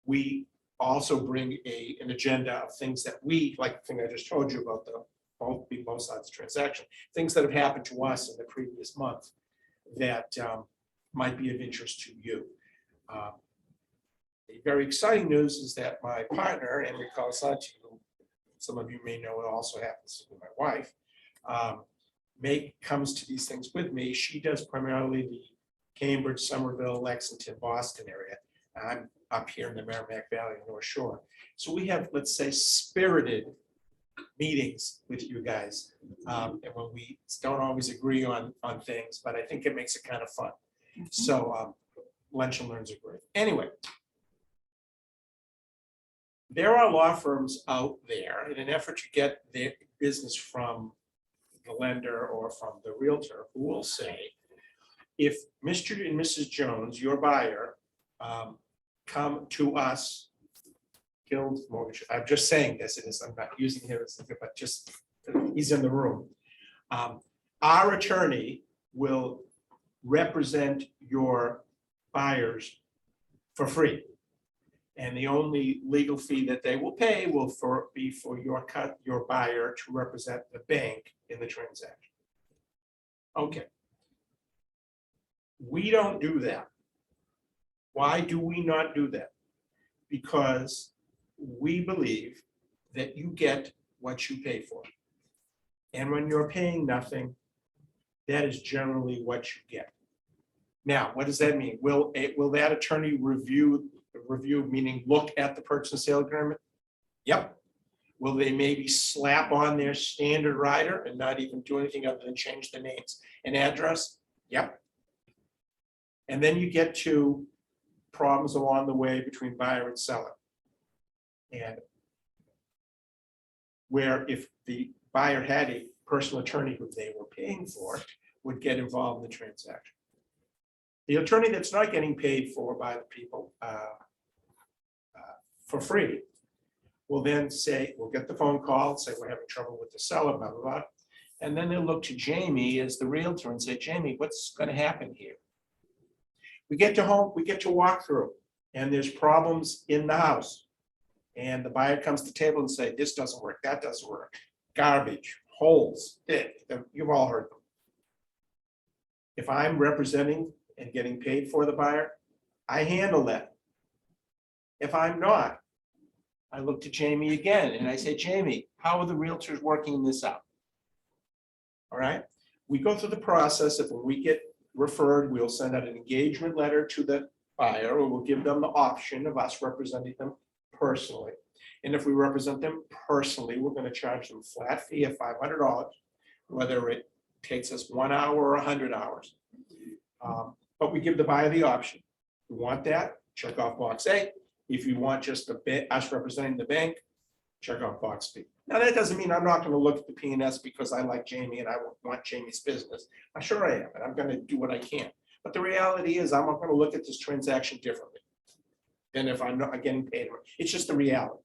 we also bring an agenda of things that we, like the thing I just told you about, both sides of the transaction, things that have happened to us in the previous month that might be of interest to you. The very exciting news is that my partner, Henry Colasanti, who some of you may know, it also happens to be my wife, comes to these things with me. She does primarily the Cambridge, Somerville, Lexington, Boston area. I'm up here in the Merrimack Valley, North Shore. So we have, let's say, spirited meetings with you guys. And when we don't always agree on things, but I think it makes it kind of fun. So lunch and learns are great. Anyway, there are law firms out there in an effort to get their business from the lender or from the realtor who will say, if Mr. and Mrs. Jones, your buyer, come to us, Guild Mortgage, I'm just saying this, I'm not using him as, but just, he's in the room. Our attorney will represent your buyers for free. And the only legal fee that they will pay will be for your buyer to represent the bank in the transaction. Okay. We don't do that. Why do we not do that? Because we believe that you get what you pay for. And when you're paying nothing, that is generally what you get. Now, what does that mean? Will that attorney review, meaning look at the purchase and sale agreement? Yep. Will they maybe slap on their standard rider and not even do anything other than change the names and address? Yep. And then you get to problems along the way between buyer and seller. And where if the buyer had a personal attorney who they were paying for, would get involved in the transaction. The attorney that's not getting paid for by the people for free will then say, we'll get the phone call, say we're having trouble with the seller, blah, blah, blah. And then they'll look to Jamie as the realtor and say, Jamie, what's going to happen here? We get to home, we get to walk through, and there's problems in the house. And the buyer comes to the table and say, this doesn't work, that doesn't work. Garbage, holes, you've all heard them. If I'm representing and getting paid for the buyer, I handle that. If I'm not, I look to Jamie again and I say, Jamie, how are the realtors working this out? All right, we go through the process. If when we get referred, we'll send out an engagement letter to the buyer, or we'll give them the option of us representing them personally. And if we represent them personally, we're going to charge them a flat fee of $500, whether it takes us 1 hour or 100 hours. But we give the buyer the option. You want that? Check off box A. If you want just us representing the bank, check off box B. Now, that doesn't mean I'm not going to look at the P&S because I like Jamie and I want Jamie's business. I'm sure I am, and I'm going to do what I can. But the reality is I'm not going to look at this transaction differently than if I'm not getting paid. It's just the reality.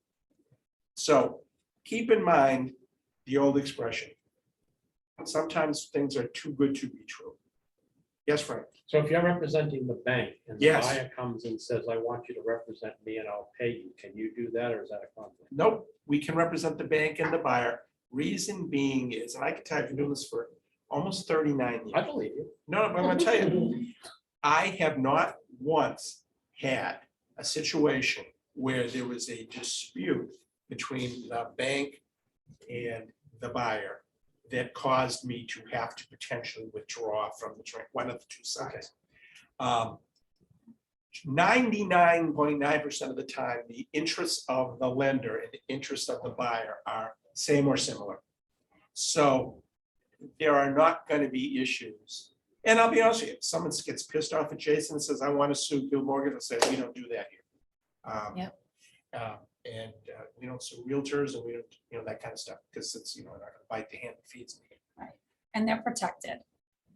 So keep in mind the old expression. Sometimes things are too good to be true. Yes, Frank? So if you're representing the bank and the Yes. buyer comes and says, I want you to represent me and I'll pay you, can you do that, or is that a conflict? Nope, we can represent the bank and the buyer. Reason being is, and I can tell you, I've been doing this for almost 39 years. I believe you. No, but I'm gonna tell you, I have not once had a situation where there was a dispute between the bank and the buyer that caused me to have to potentially withdraw from one of the two sides. 99.9% of the time, the interests of the lender and the interests of the buyer are same or similar. So there are not going to be issues. And I'll be honest with you, if someone gets pissed off at Jason and says, I want to sue Gil Morgan, I'll say, we don't do that here. Yep. And we don't sue realtors and we don't, that kind of stuff, because it's, not gonna bite the hand that feeds me. And they're protected.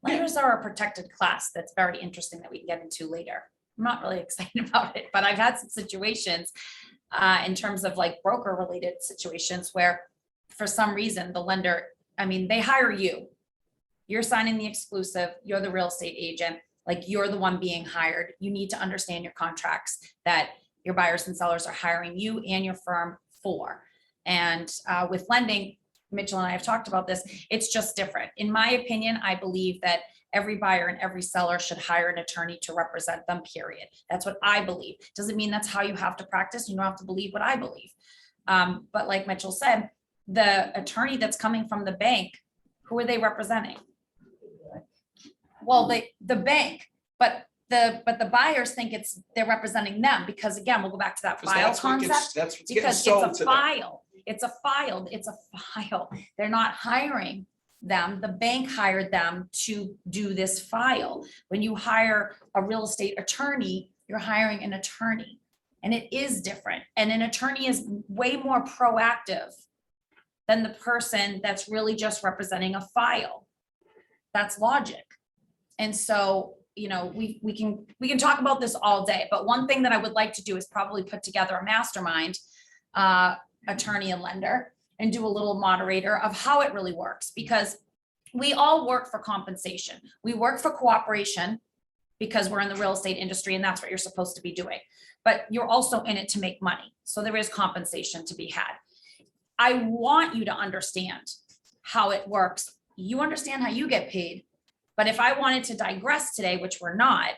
Lenders are a protected class. That's very interesting that we can get into later. I'm not really excited about it, but I've had some situations in terms of like broker related situations where for some reason the lender, they hire you. You're signing the exclusive, you're the real estate agent, like you're the one being hired. You need to understand your contracts that your buyers and sellers are hiring you and your firm for. And with lending, Mitchell and I have talked about this, it's just different. In my opinion, I believe that every buyer and every seller should hire an attorney to represent them, period. That's what I believe. Doesn't mean that's how you have to practice. You don't have to believe what I believe. But like Mitchell said, the attorney that's coming from the bank, who are they representing? Well, the bank, but the buyers think they're representing them, because again, we'll go back to that file concept. That's what's getting Because sold it's to a them. file. It's a file. They're not hiring them. The bank hired them to do this file. When you hire a real estate attorney, you're hiring an attorney. And it is different. And an attorney is way more proactive than the person that's really just representing a file. That's logic. And so, you know, we can talk about this all day, but one thing that I would like to do is probably put together a mastermind, attorney and lender, and do a little moderator of how it really works, because we all work for compensation. We work for cooperation because we're in the real estate industry and that's what you're supposed to be doing. But you're also in it to make money. So there is compensation to be had. I want you to understand how it works. You understand how you get paid. But if I wanted to digress today, which we're not,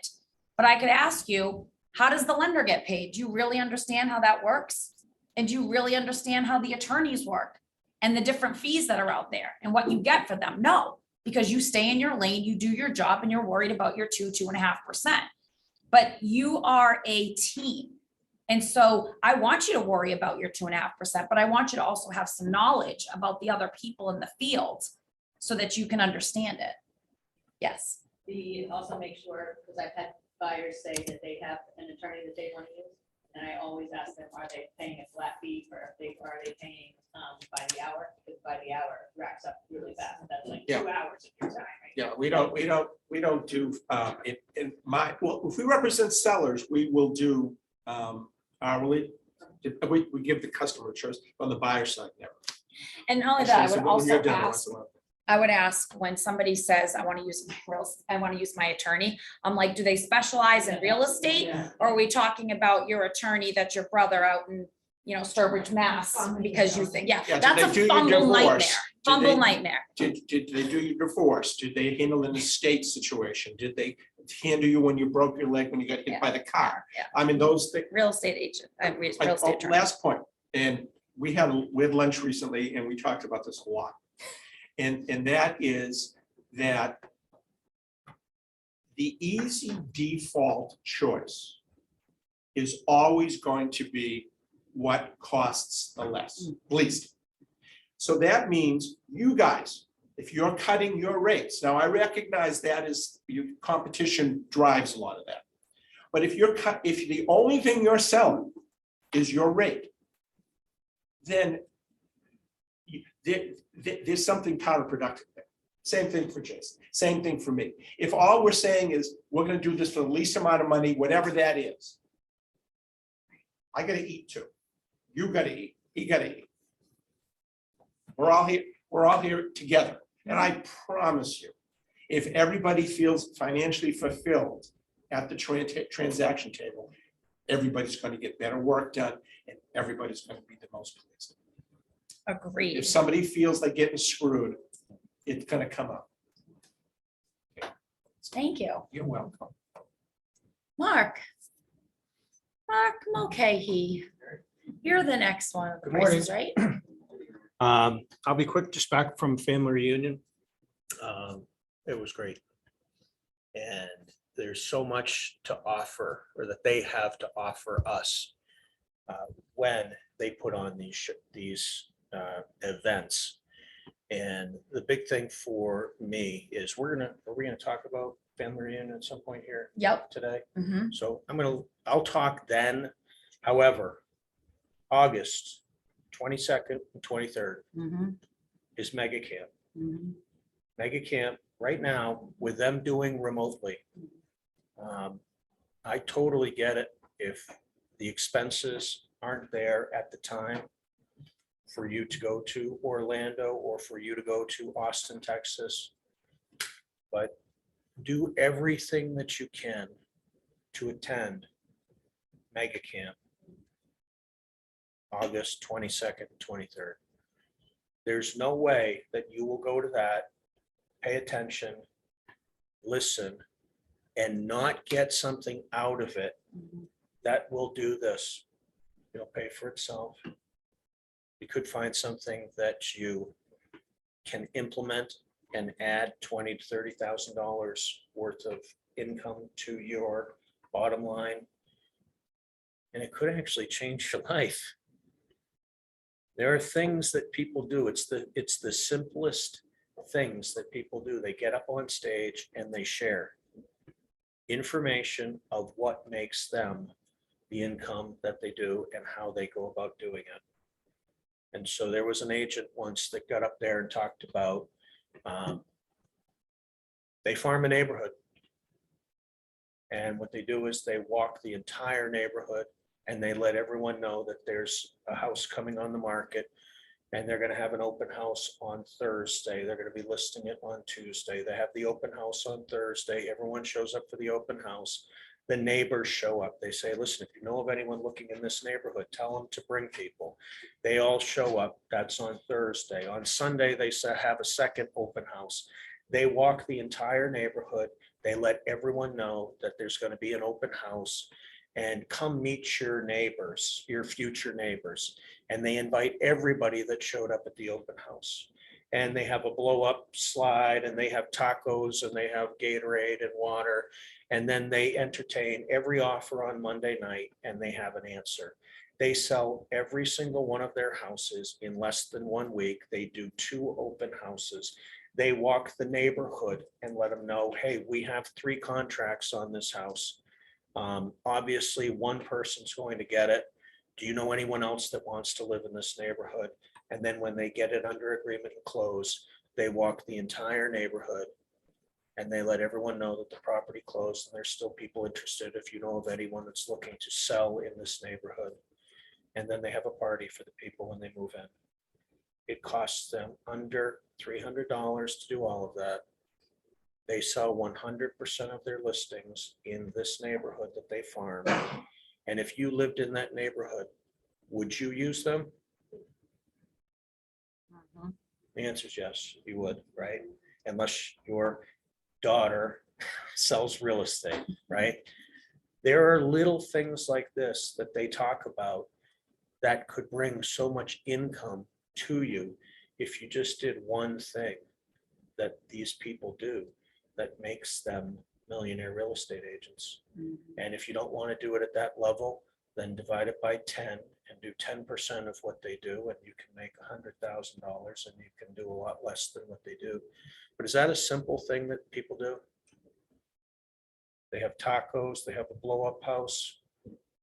but I could ask you, how does the lender get paid? Do you really understand how that works? And do you really understand how the attorneys work and the different fees that are out there and what you get for them? No, because you stay in your lane, you do your job, and you're worried about your 2.5%. But you are a team. And so I want you to worry about your 2.5%, but I want you to also have some knowledge about the other people in the field so that you can understand it. Yes. Also make sure, because I've had buyers say that they have an attorney that they want to use. And I always ask them, are they paying a flat fee or are they paying by the hour? Because by the hour it racks up really fast. That's like 2 hours of your time, right? Yeah, we don't do, well, if we represent sellers, we will do hourly. We give the customer choice. On the buyer side, never. And not only that, I would When also you're done, ask, once in a while. I would ask when somebody says, I want to use my attorney, I'm like, do they specialize in real estate? Or are we talking about your attorney that's your brother out in, you know, Sturbridge, Mass? Because you think, Yeah, did that's they a do your fumble nightmare, divorce? fumble nightmare. Did they do your divorce? Did they handle an estate situation? Did they handle you when you broke your leg, when you got hit by the car? Yeah. I mean, those things. Real estate agent, real Like, estate attorney. last point, and we had lunch recently and we talked about this a lot. And that is that the easy default choice is always going to be what costs the least. So that means you guys, if you're cutting your rates, now I recognize that is your competition drives a lot of that. But if if the only thing you're selling is your rate, then there's something counterproductive there. Same thing for Jason, same thing for me. If all we're saying is we're going to do this for the least amount of money, whatever that is, I got to eat too. You got to eat. He got to eat. We're all here together. And I promise you, if everybody feels financially fulfilled at the transaction table, everybody's going to get better work done and everybody's going to be the most pleased. Agreed. If somebody feels like getting screwed, it's going to come up. Thank you. You're welcome. Mark Mulcahy, you're the next one. Good morning. Prices, right? I'll be quick, just back from family reunion. It was great. And there's so much to offer, or that they have to offer us when they put on these events. And the big thing for me is are we gonna talk about family reunion at some point here Yep. today? Mhm. So I'll talk then. However, August 22nd and 23rd Mhm. is Mega Camp. Mhm. Mega Camp right now with them doing remotely. I totally get it if the expenses aren't there at the time for you to go to Orlando or for you to go to Austin, Texas. But do everything that you can to attend Mega Camp August 22nd, 23rd. There's no way that you will go to that, pay attention, listen, and not get something out of it that will do this. It'll pay for itself. You could find something that you can implement and add $20,000 to $30,000 worth of income to your bottom line. And it could actually change your life. There are things that people do. It's the simplest things that people do. They get up on stage and they share information of what makes them the income that they do and how they go about doing it. And so there was an agent once that got up there and talked about, they farm a neighborhood. And what they do is they walk the entire neighborhood and they let everyone know that there's a house coming on the market. And they're gonna have an open house on Thursday. They're gonna be listing it on Tuesday. They have the open house on Thursday. Everyone shows up for the open house. The neighbors show up. They say, listen, if you know of anyone looking in this neighborhood, tell them to bring people. They all show up. That's on Thursday. On Sunday, they have a second open house. They walk the entire neighborhood. They let everyone know that there's going to be an open house and come meet your neighbors, your future neighbors. And they invite everybody that showed up at the open house. And they have a blow up slide and they have tacos and they have Gatorade and water. And then they entertain every offer on Monday night and they have an answer. They sell every single one of their houses in less than 1 week. They do 2 open houses. They walk the neighborhood and let them know, hey, we have 3 contracts on this house. Obviously, one person's going to get it. Do you know anyone else that wants to live in this neighborhood? And then when they get it under agreement and close, they walk the entire neighborhood and they let everyone know that the property closed and there's still people interested if you know of anyone that's looking to sell in this neighborhood. And then they have a party for the people when they move in. It costs them under $300 to do all of that. They sell 100% of their listings in this neighborhood that they farm. And if you lived in that neighborhood, would you use them? The answer is yes, you would, right? Unless your daughter sells real estate, right? There are little things like this that they talk about that could bring so much income to you if you just did one thing that these people do that makes them millionaire real estate agents. And if you don't want to do it at that level, then divide it by 10 and do 10% of what they do, and you can make $100,000 and you can do a lot less than what they do. But is that a simple thing that people do? They have tacos, they have a blow up house,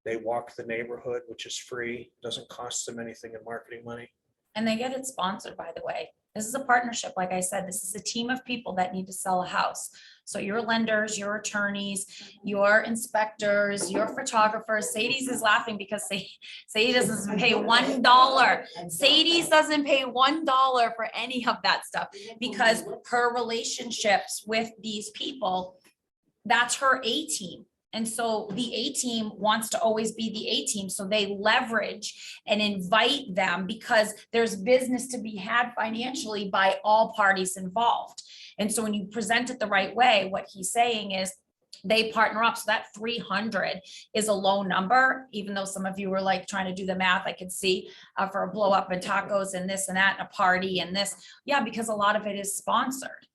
they walk the neighborhood, which is free, doesn't cost them anything in marketing money. And they get it sponsored, by the way. This is a partnership. Like I said, this is a team of people that need to sell a house. So your lenders, your attorneys, your inspectors, your photographers. Sadie's is laughing because Sadie doesn't pay $1. Sadie's doesn't pay $1 for any of that stuff because her relationships with these people, that's her A team. And so the A team wants to always be the A team. So they leverage and invite them because there's business to be had financially by all parties involved. And so when you present it the right way, what he's saying is they partner up. So that 300 is a low number, even though some of you were like trying to do the math, I could see for a blow up and tacos and this and that and a party and this. Yeah, because a lot of it is sponsored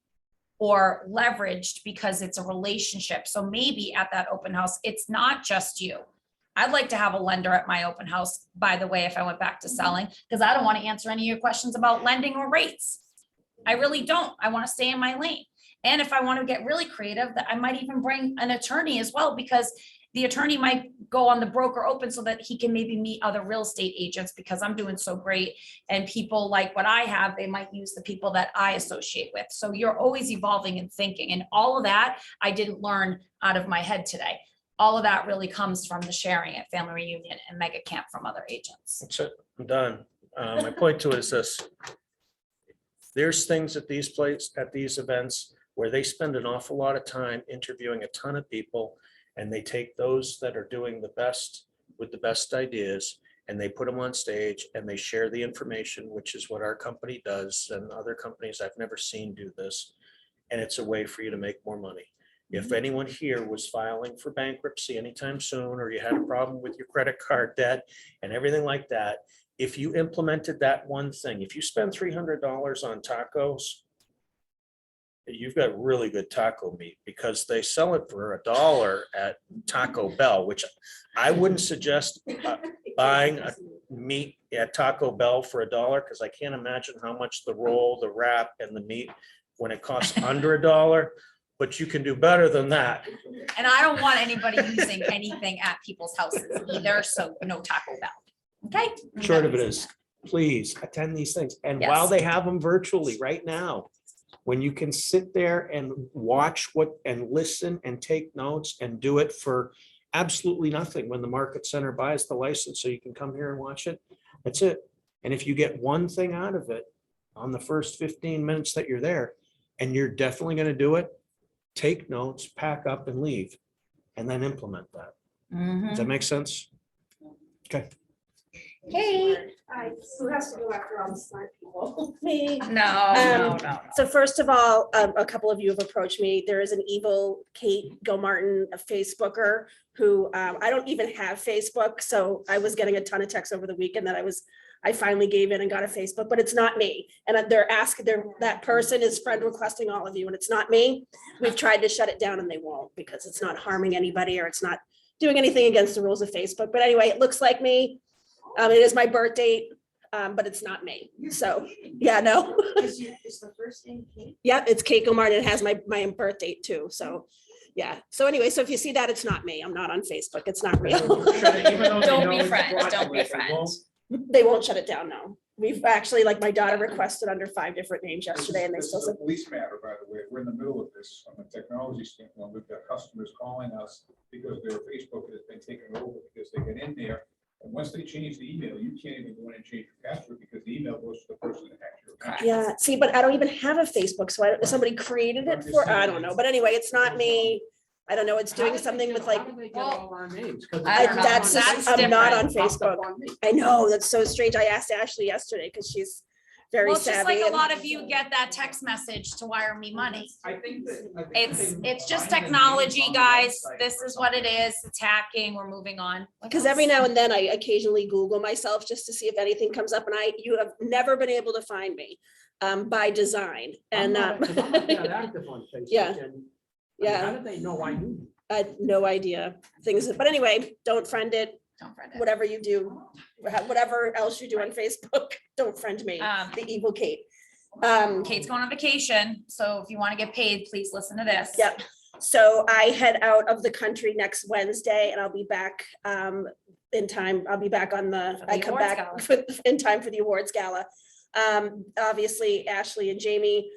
or leveraged because it's a relationship. So maybe at that open house, it's not just you. I'd like to have a lender at my open house, by the way, if I went back to selling, because I don't want to answer any of your questions about lending or rates. I really don't. I want to stay in my lane. And if I want to get really creative, that I might even bring an attorney as well, because the attorney might go on the broker open so that he can maybe meet other real estate agents because I'm doing so great. And people like what I have, they might use the people that I associate with. So you're always evolving and thinking. And all of that, I didn't learn out of my head today. All of that really comes from the sharing at Family Reunion and Mega Camp from other agents. That's it, I'm done. My point to it is this. There's things at these events where they spend an awful lot of time interviewing a ton of people, and they take those that are doing the best with the best ideas and they put them on stage and they share the information, which is what our company does. And other companies I've never seen do this. And it's a way for you to make more money. If anyone here was filing for bankruptcy anytime soon, or you had a problem with your credit card debt and everything like that, if you implemented that one thing, if you spend $300 on tacos, you've got really good taco meat because they sell it for $1 at Taco Bell, which I wouldn't suggest buying a meat at Taco Bell for $1 because I can't imagine how much the roll, the wrap, and the meat when it costs under $1. but you can do better than that. And I don't want anybody using anything at people's houses either, so no Taco Bell. Okay? Short of it is, please attend these things. And while Yes. they have them virtually right now, when you can sit there and watch and listen and take notes and do it for absolutely nothing when the market center buys the license, so you can come here and watch it. That's it. And if you get one thing out of it on the first 15 minutes that you're there, and you're definitely going to do it, take notes, pack up and leave, and then implement that. Does that make sense? Okay. Hey. Who has to go after all the smart people? Me. No. So first of all, a couple of you have approached me. There is an evil Kate Gilmartin, a Facebooker, who I don't even have Facebook. So I was getting a ton of texts over the weekend that I finally gave in and got a Facebook, but it's not me. And that person is friend requesting all of you, and it's not me. We've tried to shut it down and they won't, because it's not harming anybody or it's not doing anything against the rules of Facebook. But anyway, it looks like me. It is my birth date, but it's not me. So, yeah, no. Is the first name Kate? Yeah, it's Kate Gilmartin. It has my birth date too. So, yeah. So anyway, so if you see that, it's not me. I'm not on Facebook. It's not real. Don't be friends, don't be friends. They won't shut it down, no. We've actually, like, my daughter requested under 5 different names yesterday and they This still is said, a police matter, by the way. We're in the middle of this from a technology standpoint. We've got customers calling us because their Facebook has been taken over because they get in there. And once they change the email, you can't even go in and change your password because the email goes to the person that hacked your account. yeah, see, but I don't even have a Facebook. So somebody created it for, I don't know. But anyway, it's not me. I don't know. It's doing something with like, I don't know. that's, That's I'm not on different. Facebook. I know, that's so strange. I asked Ashley yesterday because she's very Well, it's just savvy. like a and- lot of you get that text message to wire me money. I think that. It's just technology, guys. This is what it is. It's hacking. We're moving on. Because every now and then I occasionally Google myself just to see if anything comes up, and you have never been able to find me by design. And Yeah. Yeah. How did they know I knew? I had no idea things, but anyway, don't friend it, Don't friend it. whatever you do, whatever else you do on Facebook, don't friend me, the evil Kate. Kate's going on vacation, so if you want to get paid, please listen to this. Yep. So I head out of the country next Wednesday and I'll be back in time. I'll be back on I come awards back in time for the awards gala. Obviously, Ashley and Jamie,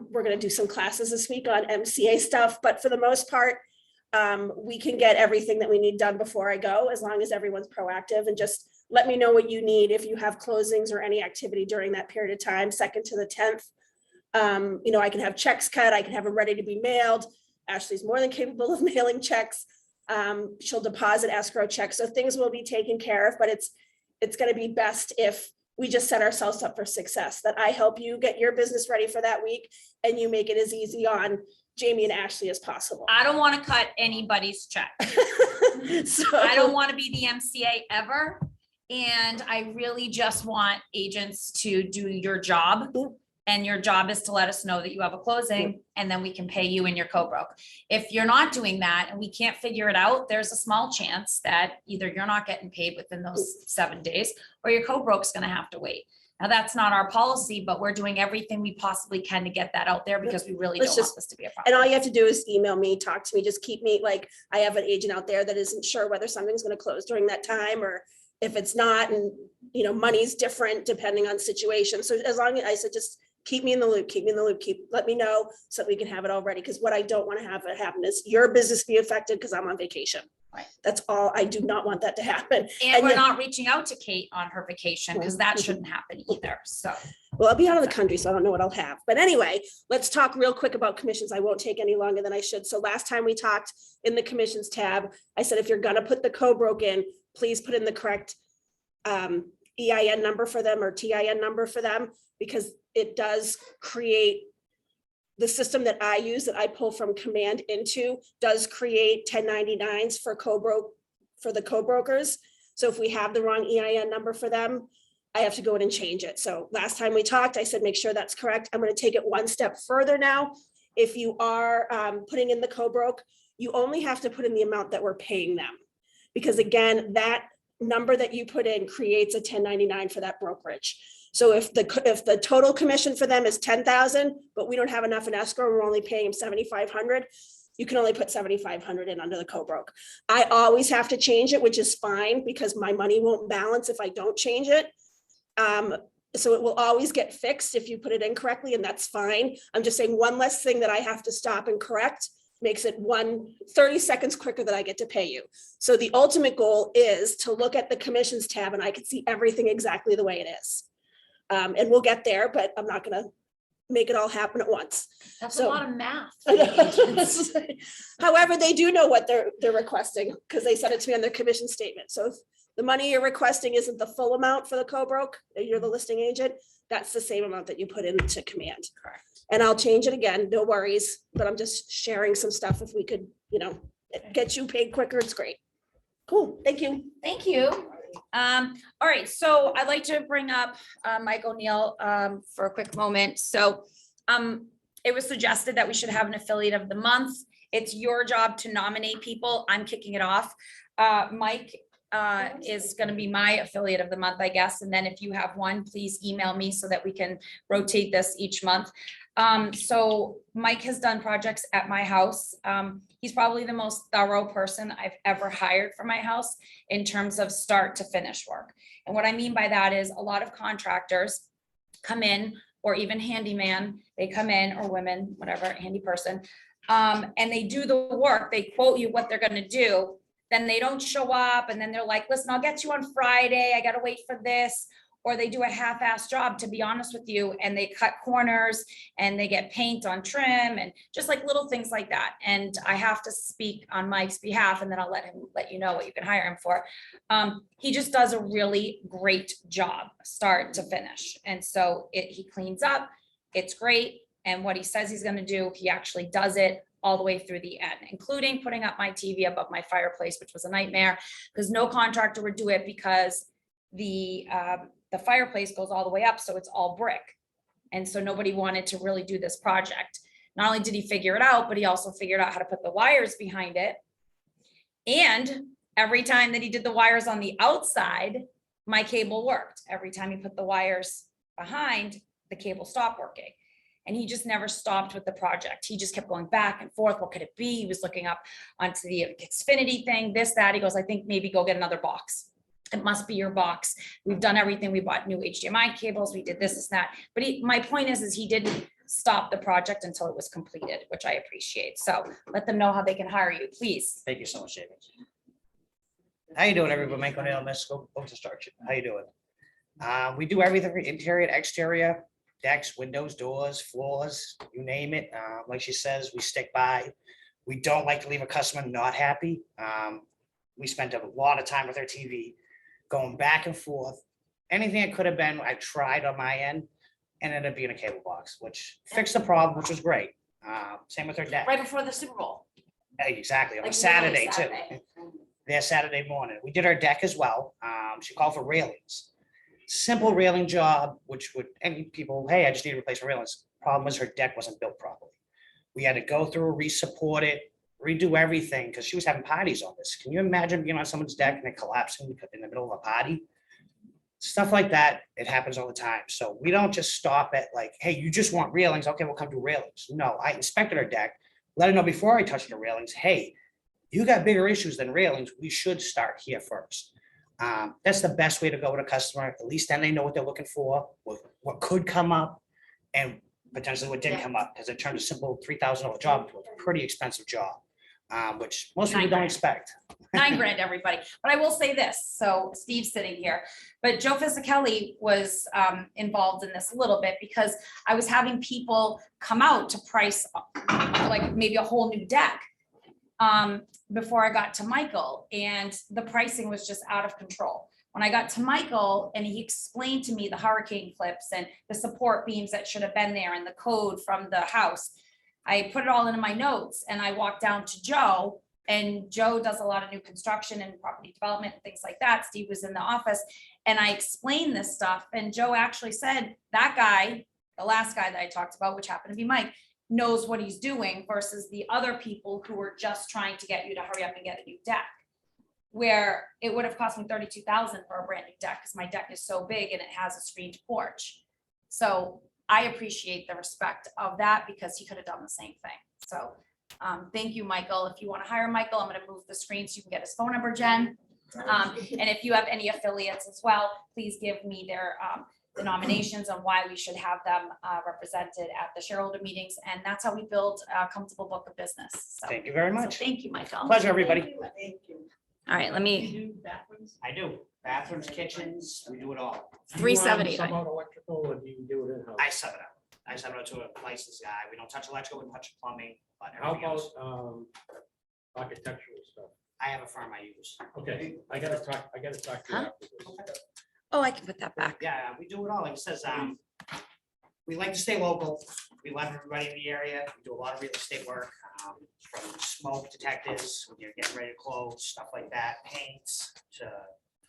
we're gonna do some classes this week on MCA stuff, but for the most part, we can get everything that we need done before I go, as long as everyone's proactive, and just let me know what you need if you have closings or any activity during that period of time, 2nd to the 10th. I can have checks cut, I can have them ready to be mailed. Ashley's more than capable of mailing checks. She'll deposit escrow checks, so things will be taken care of, but it's gonna be best if we just set ourselves up for success, that I help you get your business ready for that week and you make it as easy on Jamie and Ashley as possible. I don't want to cut anybody's check. So I don't want to be the MCA ever. And I really just want agents to do your job. And your job is to let us know that you have a closing and then we can pay you in your co-broke. If you're not doing that and we can't figure it out, there's a small chance that either you're not getting paid within those 7 days or your co-broke's gonna have to wait. Now, that's not our policy, but we're doing everything we possibly can to get that out there because we really don't want this to be a And problem. all you have to do is email me, talk to me, just keep me, like, I have an agent out there that isn't sure whether something's gonna close during that time or if it's not, and money's different depending on situation. So as long as I said, just keep me in the loop, let me know so that we can have it all ready. Because what I don't want to have it happen is your business be affected because I'm on vacation. Right. That's all. I do not want that to happen. And we're yet- not reaching out to Kate on her vacation because that shouldn't happen either. So Well, I'll be out of the country, so I don't know what I'll have. But anyway, let's talk real quick about commissions. I won't take any longer than I should. So last time we talked in the commissions tab, I said, if you're gonna put the co-broke in, please put in the correct EIN number for them or TIN number for them, because it does create the system that I use, that I pull from command into, does create 1099s for the co-brokers. So if we have the wrong EIN number for them, I have to go in and change it. So last time we talked, I said, make sure that's correct. I'm going to take it one step further now. If you are putting in the co-broke, you only have to put in the amount that we're paying them. Because again, that number that you put in creates a 1099 for that brokerage. So if the total commission for them is 10,000, but we don't have enough in escrow, we're only paying them 7,500, you can only put 7,500 in under the co-broke. I always have to change it, which is fine because my money won't balance if I don't change it. So it will always get fixed if you put it in correctly, and that's fine. I'm just saying one less thing that I have to stop and correct makes it 30 seconds quicker that I get to pay you. So the ultimate goal is to look at the commissions tab and I can see everything exactly the way it is. And we'll get there, but I'm not gonna make it all happen at once. That's a So- lot of math. However, they do know what they're requesting because they sent it to me on their commission statement. So if the money you're requesting isn't the full amount for the co-broke, you're the listing agent, that's the same amount that you put into command. Correct. And I'll change it again, no worries, but I'm just sharing some stuff. If we could, get you paid quicker, it's great. Cool, thank you. Thank you. All right, so I'd like to bring up Mike O'Neill for a quick moment. So it was suggested that we should have an affiliate of the month. It's your job to nominate people. I'm kicking it off. Mike is going to be my affiliate of the month, I guess. And then if you have one, please email me so that we can rotate this each month. So Mike has done projects at my house. He's probably the most thorough person I've ever hired for my house in terms of start to finish work. And what I mean by that is a lot of contractors come in, or even handyman, they come in, or women, whatever, handy person, and they do the work, they quote you what they're gonna do, then they don't show up, and then they're like, listen, I'll get you on Friday, I gotta wait for this. Or they do a half-assed job, to be honest with you, and they cut corners and they get paint on trim and just like little things like that. And I have to speak on Mike's behalf, and then I'll let you know what you can hire him for. He just does a really great job, start to finish. And so he cleans up, it's great. And what he says he's gonna do, he actually does it all the way through the end, including putting up my TV above my fireplace, which was a nightmare because no contractor would do it because the fireplace goes all the way up, so it's all brick. And so nobody wanted to really do this project. Not only did he figure it out, but he also figured out how to put the wires behind it. And every time that he did the wires on the outside, my cable worked. Every time he put the wires behind, the cable stopped working. And he just never stopped with the project. He just kept going back and forth. What could it be? He was looking up onto the Xfinity thing, this, that. He goes, I think maybe go get another box. It must be your box. We've done everything. We bought new HDMI cables. We did this, that. But my point is he didn't stop the project until it was completed, which I appreciate. So let them know how they can hire you, please. Thank you so much, Jamie. How you doing, everybody? Mike O'Neill, Miss Go to Start. How you doing? We do everything for interior and exterior, decks, windows, doors, floors, you name it. Like she says, we stick by. We don't like to leave a customer not happy. We spent a lot of time with our TV, going back and forth. Anything it could have been, I tried on my end, and ended up being a cable box, which fixed the problem, which was great. Same with her deck. Right before the Super Bowl. Exactly, on a Like Saturday literally too. Saturday. There Saturday morning. We did our deck as well. She called for railings. Simple railing job, which would, any people, hey, I just need to replace my railings. Problem was her deck wasn't built properly. We had to go through, re-support it, redo everything, because she was having parties on this. Can you imagine being on someone's deck and it collapsing in the middle of a party? Stuff like that, it happens all the time. So we don't just stop at like, hey, you just want railings. Okay, we'll come do railings. No, I inspected her deck, let her know before I touched the railings, hey, you got bigger issues than railings. We should start here first. That's the best way to go with a customer. At least then they know what they're looking for, what could come up, and potentially what didn't come up, because it turned a simple $3,000 job into a pretty expensive job, which most people don't expect. $9 grand, everybody. But I will say this, so Steve's sitting here, but Joe Fisickelli was involved in this a little bit because I was having people come out to price like maybe a whole new deck before I got to Michael, and the pricing was just out of control. When I got to Michael and he explained to me the hurricane clips and the support beams that should have been there and the code from the house, I put it all into my notes and I walked down to Joe, and Joe does a lot of new construction and property development and things like that. Steve was in the office and I explained this stuff, and Joe actually said that guy, the last guy that I talked about, which happened to be Mike, knows what he's doing versus the other people who are just trying to get you to hurry up and get a new deck. where it would have cost me 32,000 for a brand new deck, because my deck is so big and it has a screened porch. So I appreciate the respect of that, because he could have done the same thing. So thank you, Michael. If you want to hire Michael, I'm going to move the screen so you can get his phone number, Jen. And if you have any affiliates as well, please give me their the nominations on why we should have them represented at the shareholder meetings. And that's how we build a comfortable book of business. So, Thank you very so much. thank you, Michael. Pleasure, everybody. Thank you. All right, let me, You do bathrooms? I do. Bathrooms, kitchens, we do it all. 370. Sub out electrical, or do you do it in-house? I sub it out. I sub it out to a licensed guy. We don't touch electrical, we don't touch plumbing, but How everything about else. architectural stuff? I have a firm I use. Okay, I gotta talk to you Huh? after this. oh, I can put that back. Yeah, we do it all. Like it says, we like to stay local. We love everybody in the area. We do a lot of real estate work, from smoke detectors, when you're getting ready to close, stuff like that, paints to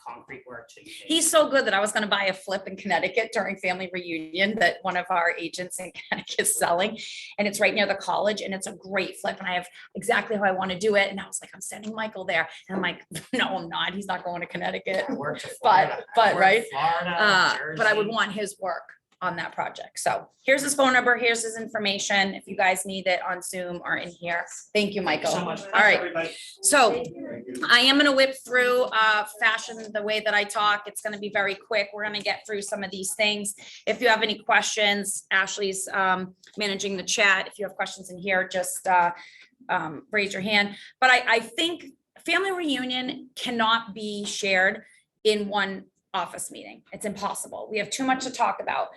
concrete work to. He's so good that I was gonna buy a flip in Connecticut during family reunion that one of our agents in Connecticut is selling. And it's right near the college, and it's a great flip, and I have exactly how I want to do it. And I was like, I'm sending Michael there. And I'm like, no, I'm not. He's not going to Connecticut. I work to But- Florida. but, I work right? Florida, But I would Jersey. want his work on that project. So here's his phone number. Here's his information. If you guys need it on Zoom or in here. Thank you, Thank you Michael. so much. All Thanks, right. everybody. So I am gonna whip through fashion the way that I talk. It's gonna be very quick. We're gonna get through some of these things. If you have any questions, Ashley's managing the chat. If you have questions in here, just raise your hand. But I think family reunion cannot be shared in one office meeting. It's impossible. We have too much to talk about.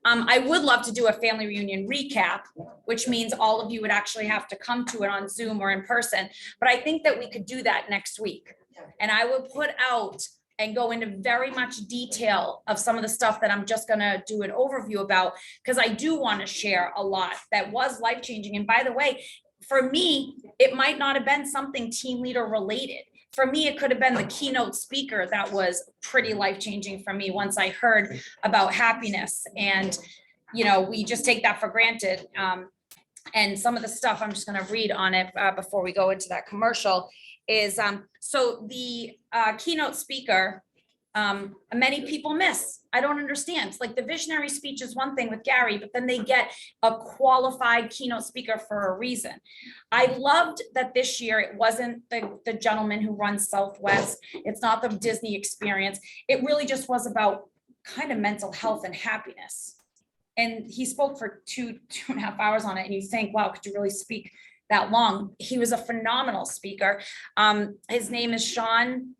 I would love to do a family reunion recap, which means all of you would actually have to come to it on Zoom or in person. But I think that we could do that next week. And I will put out and go into very much detail of some of the stuff that I'm just gonna do an overview about, because I do want to share a lot that was life-changing. And by the way, for me, it might not have been something team leader related. For me, it could have been the keynote speaker that was pretty life-changing for me once I heard about happiness. And, you know, we just take that for granted. And some of the stuff I'm just gonna read on it before we go into that commercial is, so the keynote speaker, many people miss. I don't understand. It's like the visionary speech is one thing with Gary, but then they get a qualified keynote speaker for a reason. I loved that this year it wasn't the gentleman who runs Southwest. It's not the Disney experience. It really just was about kind of mental health and happiness. And he spoke for two and a half hours on it. And you think, wow, could you really speak that long? He was a phenomenal speaker. His name is Sean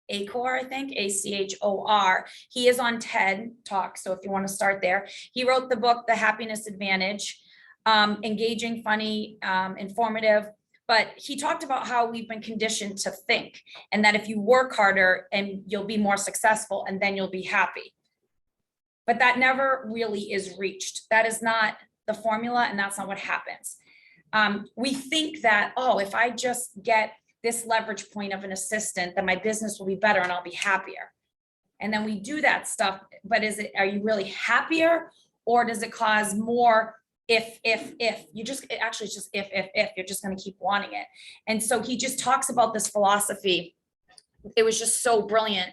Achor, I think, Achor. He is on TED Talk. So if you want to start there, he wrote the book, The Happiness Advantage, engaging, funny, informative. But he talked about how we've been conditioned to think, and that if you work harder and you'll be more successful and then you'll be happy. But that never really is reached. That is not the formula, and that's not what happens. We think that, oh, if I just get this leverage point of an assistant, then my business will be better and I'll be happier. And then we do that stuff, but are you really happier, or does it cause more if you just, it's just if you're just going to keep wanting it. And so he just talks about this philosophy. It was just so brilliant.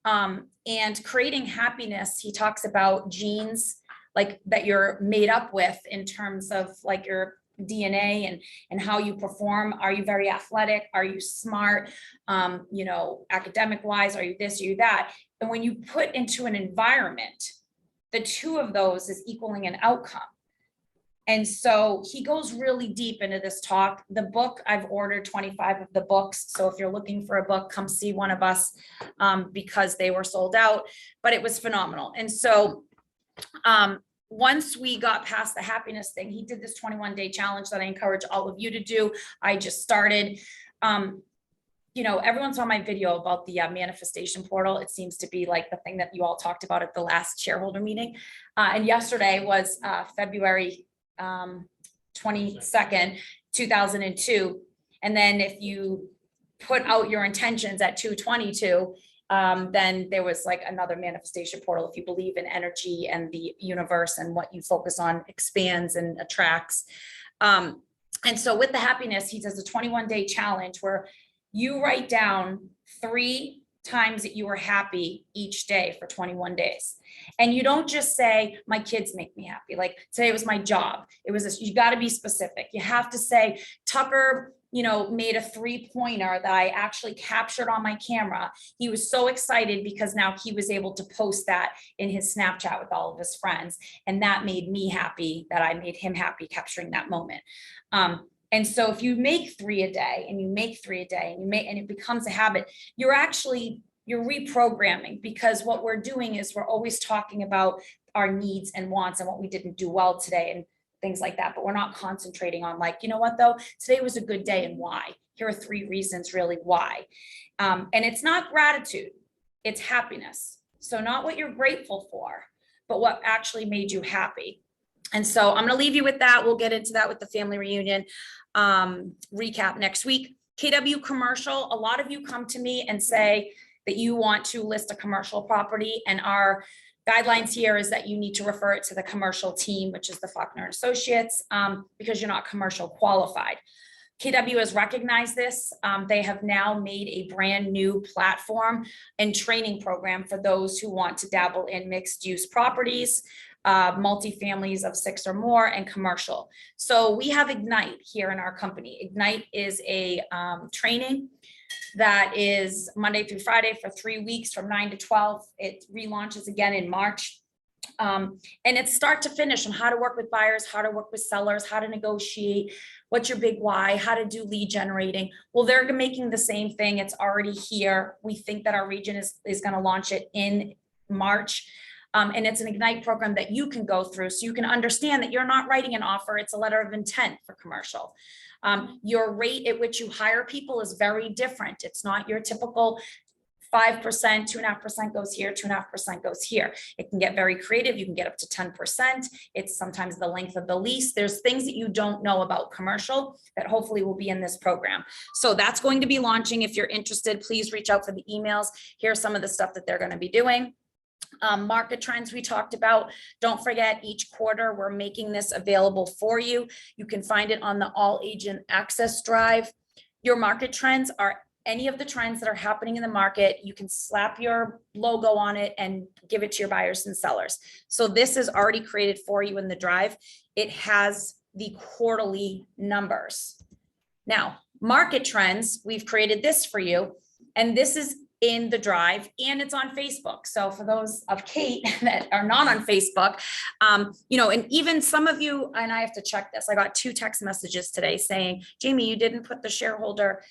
And creating happiness, he talks about genes like that you're made up with in terms of like your DNA and how you perform. Are you very athletic? Are you smart? You know, academic wise, are you this, are you that? And when you put into an environment, the two of those is equaling an outcome. And so he goes really deep into this talk. The book, I've ordered 25 of the books. So if you're looking for a book, come see one of us because they were sold out, but it was phenomenal. And so once we got past the happiness thing, he did this 21-day challenge that I encourage all of you to do. I just started. You know, everyone saw my video about the manifestation portal. It seems to be like the thing that you all talked about at the last shareholder meeting. And yesterday was February 22nd, 2002. And then if you put out your intentions at 2/22, then there was like another manifestation portal. If you believe in energy and the universe and what you focus on expands and attracts. And so with the happiness, he does a 21-day challenge where you write down 3 times that you were happy each day for 21 days. And you don't just say, my kids make me happy. Like today was my job. It was this, you got to be specific. You have to say, Tucker, made a 3-pointer that I actually captured on my camera. He was so excited because now he was able to post that in his Snapchat with all of his friends. And that made me happy that I made him happy capturing that moment. And so if you make 3 a day and you make 3 a day and it becomes a habit, you're reprogramming, because what we're doing is we're always talking about our needs and wants and what we didn't do well today and things like that. But we're not concentrating on like, you know what though, today was a good day and why. Here are 3 reasons really why. And it's not gratitude, it's happiness. So not what you're grateful for, but what actually made you happy. And so I'm going to leave you with that. We'll get into that with the family reunion recap next week. KW commercial, a lot of you come to me and say that you want to list a commercial property, and our guidelines here is that you need to refer it to the commercial team, which is the Faulkner Associates, because you're not commercial qualified. KW has recognized this. They have now made a brand new platform and training program for those who want to dabble in mixed use properties, multifamilies of 6 or more, and commercial. So we have Ignite here in our company. Ignite is a training that is Monday through Friday for 3 weeks from 9 to 12. It relaunches again in March. And it's start to finish on how to work with buyers, how to work with sellers, how to negotiate, what's your big why, how to do lead generating. Well, they're making the same thing. It's already here. We think that our region is going to launch it in March. And it's an Ignite program that you can go through so you can understand that you're not writing an offer. It's a letter of intent for commercial. Your rate at which you hire people is very different. It's not your typical 5%, 2.5% goes here, 2.5% goes here. It can get very creative. You can get up to 10%. It's sometimes the length of the lease. There's things that you don't know about commercial that hopefully will be in this program. So that's going to be launching. If you're interested, please reach out for the emails. Here's some of the stuff that they're going to be doing. Market trends we talked about. Don't forget, each quarter we're making this available for you. You can find it on the All Agent Access Drive. Your market trends are any of the trends that are happening in the market. You can slap your logo on it and give it to your buyers and sellers. So this is already created for you in the drive. It has the quarterly numbers. Now, market trends, we've created this for you, and this is in the drive, and it's on Facebook. So for those of Kate that are not on Facebook, and even some of you, and I have to check this, I got 2 text messages today saying, Jamie, you didn't put the shareholder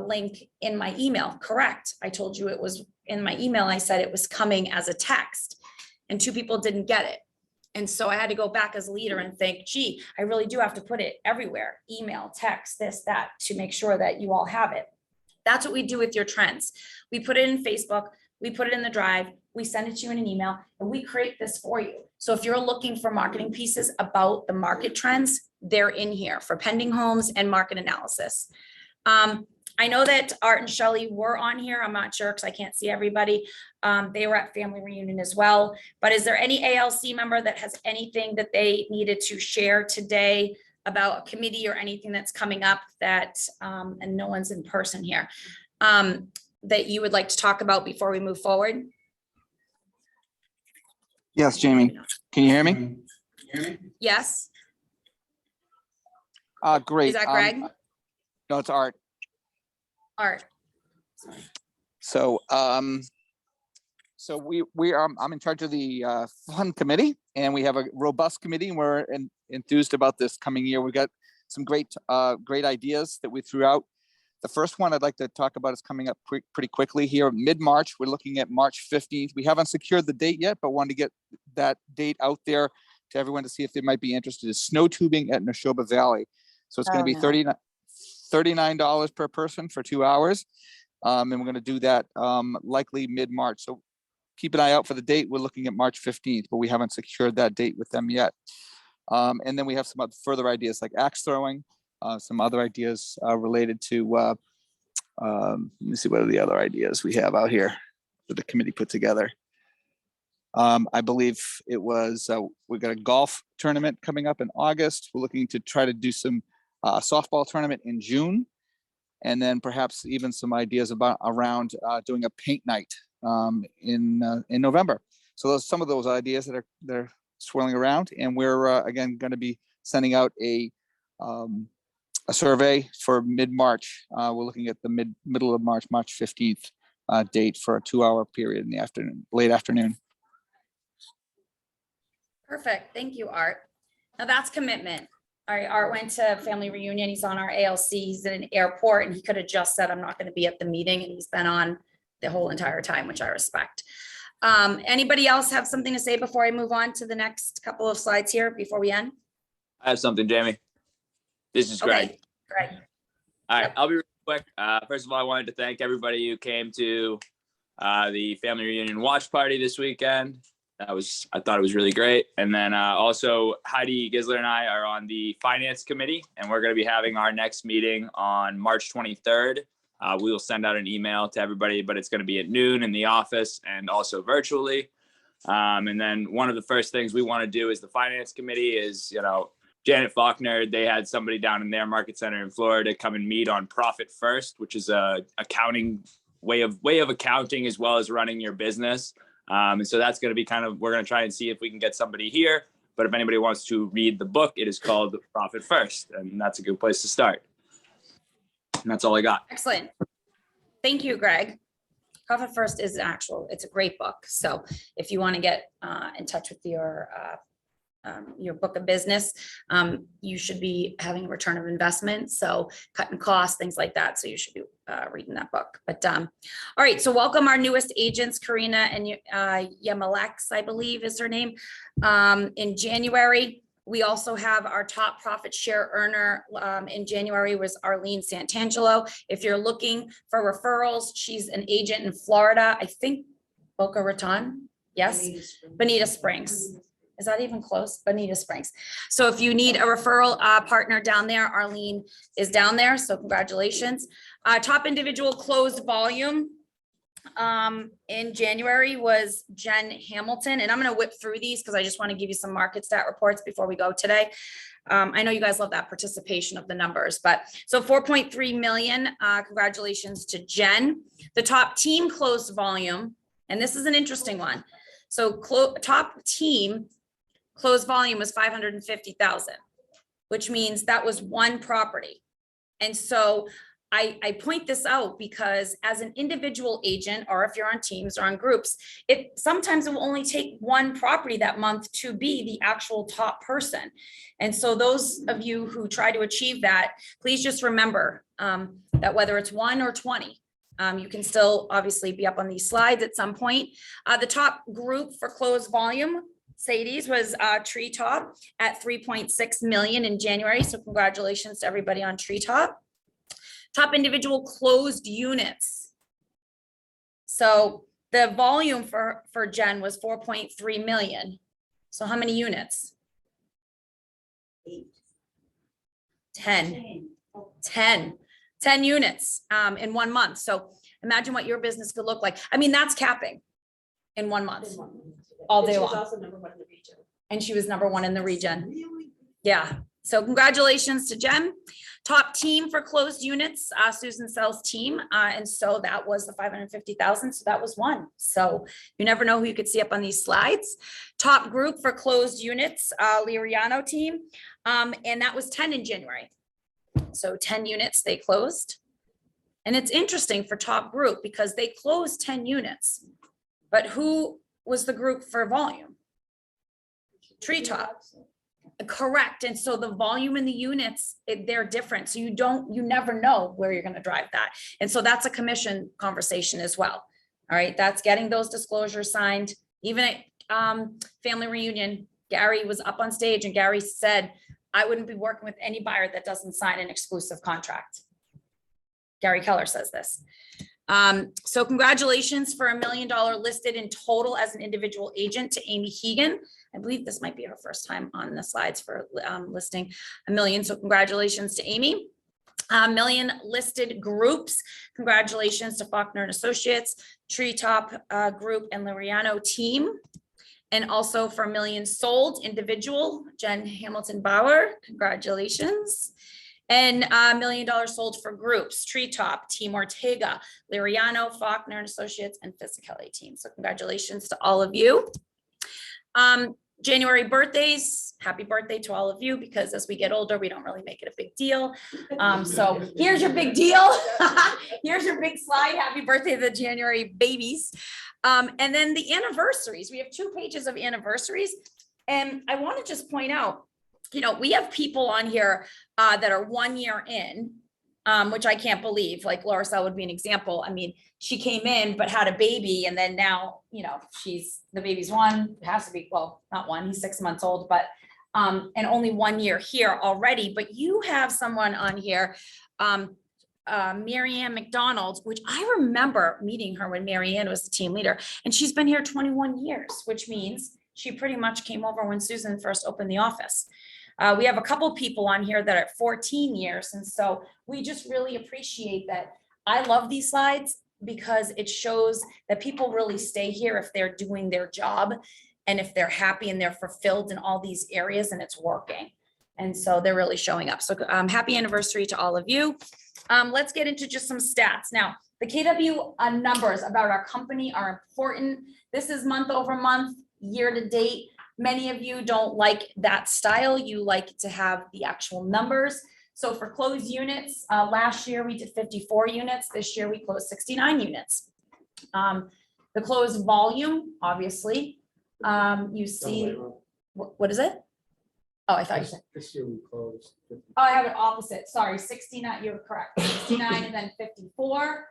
link in my email. Correct. I told you it was in my email. I said it was coming as a text, and 2 people didn't get it. And so I had to go back as a leader and think, gee, I really do have to put it everywhere, email, text, this, that, to make sure that you all have it. That's what we do with your trends. We put it in Facebook, we put it in the drive, we send it to you in an email, and we create this for you. So if you're looking for marketing pieces about the market trends, they're in here for pending homes and market analysis. I know that Art and Shelley were on here. I'm not sure because I can't see everybody. They were at family reunion as well. But is there any ALC member that has anything that they needed to share today about a committee or anything that's coming up that, and no one's in person here, that you would like to talk about before we move forward? Yes, Jamie, can you hear me? Yes. Great. Is that Greg? No, it's Art. Art. So, I'm in charge of the fund committee, and we have a robust committee, and we're enthused about this coming year. We've got some great ideas that we threw out. The first one I'd like to talk about is coming up pretty quickly here, mid-March. We're looking at March 15th. We haven't secured the date yet, but wanted to get that date out there to everyone to see if they might be interested. Is snow tubing at Neshoba Valley. So it's going to be $39 per person for 2 hours. And we're going to do that likely mid-March. So keep an eye out for the date. We're looking at March 15th, but we haven't secured that date with them yet. And then we have some further ideas like axe throwing, some other ideas related to, let me see, what are the other ideas we have out here that the committee put together. I believe it was, we got a golf tournament coming up in August. We're looking to try to do some softball tournament in June. And then perhaps even some ideas about around doing a paint night in November. So those some of those ideas that are swirling around, and we're again going to be sending out a survey for mid-March. We're looking at the middle of March, March 15th date for a 2-hour period in the afternoon, late afternoon. Perfect. Thank you, Art. Now that's commitment. All right, Art went to family reunion. He's on our ALC. He's in an airport, and he could have just said, I'm not going to be at the meeting. And he's been on the whole entire time, which I respect. Anybody else have something to say before I move on to the next couple of slides here before we end? I have something, Jamie. This is Greg. Okay, Greg. All right, Yep. I'll be real quick. First of all, I wanted to thank everybody who came to the family reunion watch party this weekend. I thought it was really great. And then also Heidi Gisler and I are on the finance committee, and we're going to be having our next meeting on March 23rd. We will send out an email to everybody, but it's going to be at noon in the office and also virtually. And then one of the first things we want to do as the finance committee is, Janet Faulkner, they had somebody down in their market center in Florida come and meet on Profit First, which is a accounting way of accounting as well as running your business. And so that's going to be we're going to try and see if we can get somebody here. But if anybody wants to read the book, it is called Profit First. And that's a good place to start. And that's all I got. Excellent. Thank you, Greg. Profit First is it's a great book. So if you want to get in touch with your book of business, you should be having a return of investment. So cutting costs, things like that. So you should be reading that book. But all right, so welcome our newest agents, Karina and Yamalex, I believe is her name. In January, we also have our top profit share earner in January was Arlene Santangelo. If you're looking for referrals, she's an agent in Florida. I think Boca Raton. Yes, Bonita Springs. Is that even close? Bonita Springs. So if you need a referral partner down there, Arlene is down there. So congratulations. Top individual closed volume in January was Jen Hamilton. And I'm going to whip through these because I just want to give you some market stat reports before we go today. I know you guys love that participation of the numbers, but so 4.3 million. Congratulations to Jen. The top team closed volume, and this is an interesting one. So top team closed volume was 550,000, which means that was one property. And so I point this out because as an individual agent, or if you're on teams or on groups, sometimes it will only take one property that month to be the actual top person. And so those of you who try to achieve that, please just remember that whether it's 1 or 20, you can still obviously be up on these slides at some point. The top group for closed volume, Sadie's, was Treetop at 3.6 million in January. So congratulations to everybody on Treetop. Top individual closed units. So the volume for Jen was 4.3 million. So how many units? 10 units in 1 month. So imagine what your business could look like. I mean, that's capping in 1 month, all day She was long. also number 1 in the region. And she was number 1 in the region. Yeah. So congratulations to Jen. Top team for closed units, Susan Sell's team. And so that was the 550,000. So that was 1. So you never know who you could see up on these slides. Top group for closed units, Liriano team. And that was 10 in January. So 10 units they closed. And it's interesting for top group because they closed 10 units. But who was the group for volume? Treetop. Correct. And so the volume in the units, they're different. So you never know where you're going to drive that. And so that's a commission conversation as well. All right. That's getting those disclosures signed. Even at family reunion, Gary was up on stage and Gary said, I wouldn't be working with any buyer that doesn't sign an exclusive contract. Gary Keller says this. So congratulations for $1 million listed in total as an individual agent to Amy Hegan. I believe this might be her first time on the slides for listing $1 million. So congratulations to Amy. $1 million listed groups. Congratulations to Faulkner and Associates, Treetop Group, and Liriano team. And also for $1 million sold individual, Jen Hamilton Bauer. Congratulations. And $1 million sold for groups, Treetop, Team Ortega, Liriano, Faulkner and Associates, and Fisicale team. So congratulations to all of you. January birthdays, happy birthday to all of you, because as we get older, we don't really make it a big deal. So here's your big deal. Here's your big slide. Happy birthday to the January babies. And then the anniversaries. We have 2 pages of anniversaries. And I want to just point out, you know, we have people on here that are 1 year in, which I can't believe. Like Laura Sell would be an example. I mean, she came in but had a baby, and then now, you know, the baby's 1, it has to be, well, not 1, he's 6 months old, but and only 1 year here already. But you have someone on here, Marianne McDonald, which I remember meeting her when Marianne was the team leader, and she's been here 21 years, which means she pretty much came over when Susan first opened the office. We have a couple people on here that are 14 years. And so we just really appreciate that. I love these slides because it shows that people really stay here if they're doing their job and if they're happy and they're fulfilled in all these areas and it's working. And so they're really showing up. So happy anniversary to all of you. Let's get into just some stats. Now, the KW numbers about our company are important. This is month over month, year to date. Many of you don't like that style. You like to have the actual numbers. So for closed units, last year we did 54 units. This year we closed 69 units. The closed volume, obviously, you see, what is it? Oh, I thought you said. This year we closed. Oh, I have it opposite. Sorry, 69, you're correct. 69 and then 54.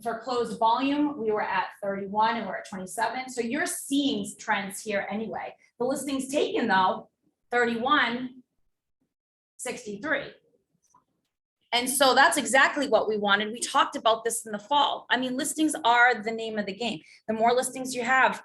For closed volume, we were at 31 and we're at 27. So you're seeing trends here anyway. The listings taken though, 31, 63. And so that's exactly what we wanted. We talked about this in the fall. I mean, listings are the name of the game. The more listings you have,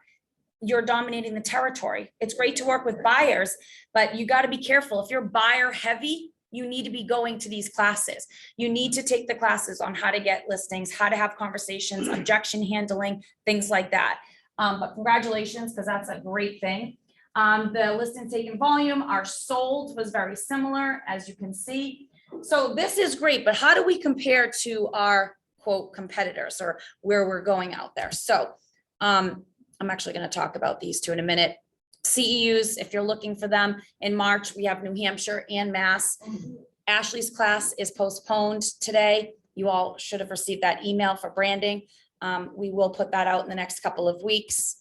you're dominating the territory. It's great to work with buyers, but you got to be careful. If you're buyer heavy, you need to be going to these classes. You need to take the classes on how to get listings, how to have conversations, objection handling, things like that. But congratulations, because that's a great thing. The listings taken volume, our sold was very similar, as you can see. So this is great, but how do we compare to our quote competitors or where we're going out there? So I'm actually going to talk about these 2 in a minute. CEUs, if you're looking for them in March, we have New Hampshire and Mass. Ashley's class is postponed today. You all should have received that email for branding. We will put that out in the next couple of weeks.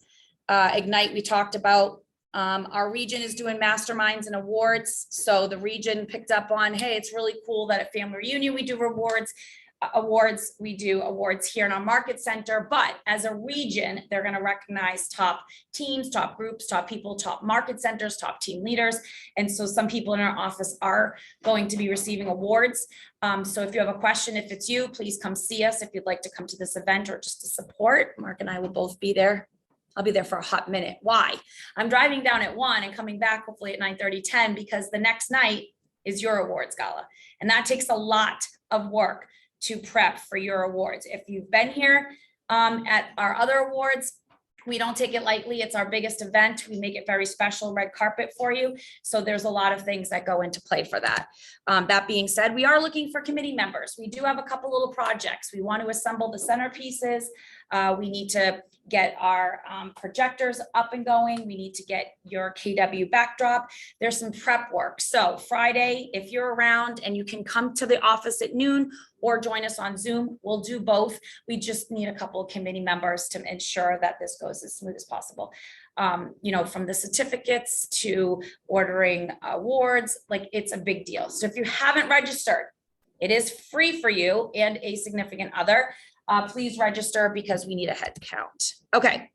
Ignite, we talked about. Our region is doing masterminds and awards. So the region picked up on, hey, it's really cool that at Family Reunion, we do awards. We do awards here in our market center, but as a region, they're going to recognize top teams, top groups, top people, top market centers, top team leaders. And so some people in our office are going to be receiving awards. So if you have a question, if it's you, please come see us. If you'd like to come to this event or just to support, Mark and I will both be there. I'll be there for a hot minute. Why? I'm driving down at 1 and coming back hopefully at 9:30, 10, because the next night is your awards gala. And that takes a lot of work to prep for your awards. If you've been here at our other awards, we don't take it lightly. It's our biggest event. We make it very special, red carpet for you. So there's a lot of things that go into play for that. That being said, we are looking for committee members. We do have a couple little projects. We want to assemble the centerpieces. We need to get our projectors up and going. We need to get your KW backdrop. There's some prep work. So Friday, if you're around and you can come to the office at noon or join us on Zoom, we'll do both. We just need a couple of committee members to ensure that this goes as smooth as possible. You know, from the certificates to ordering awards, like it's a big deal. So if you haven't registered, it is free for you and a significant other. Please register because we need a head count. Okay,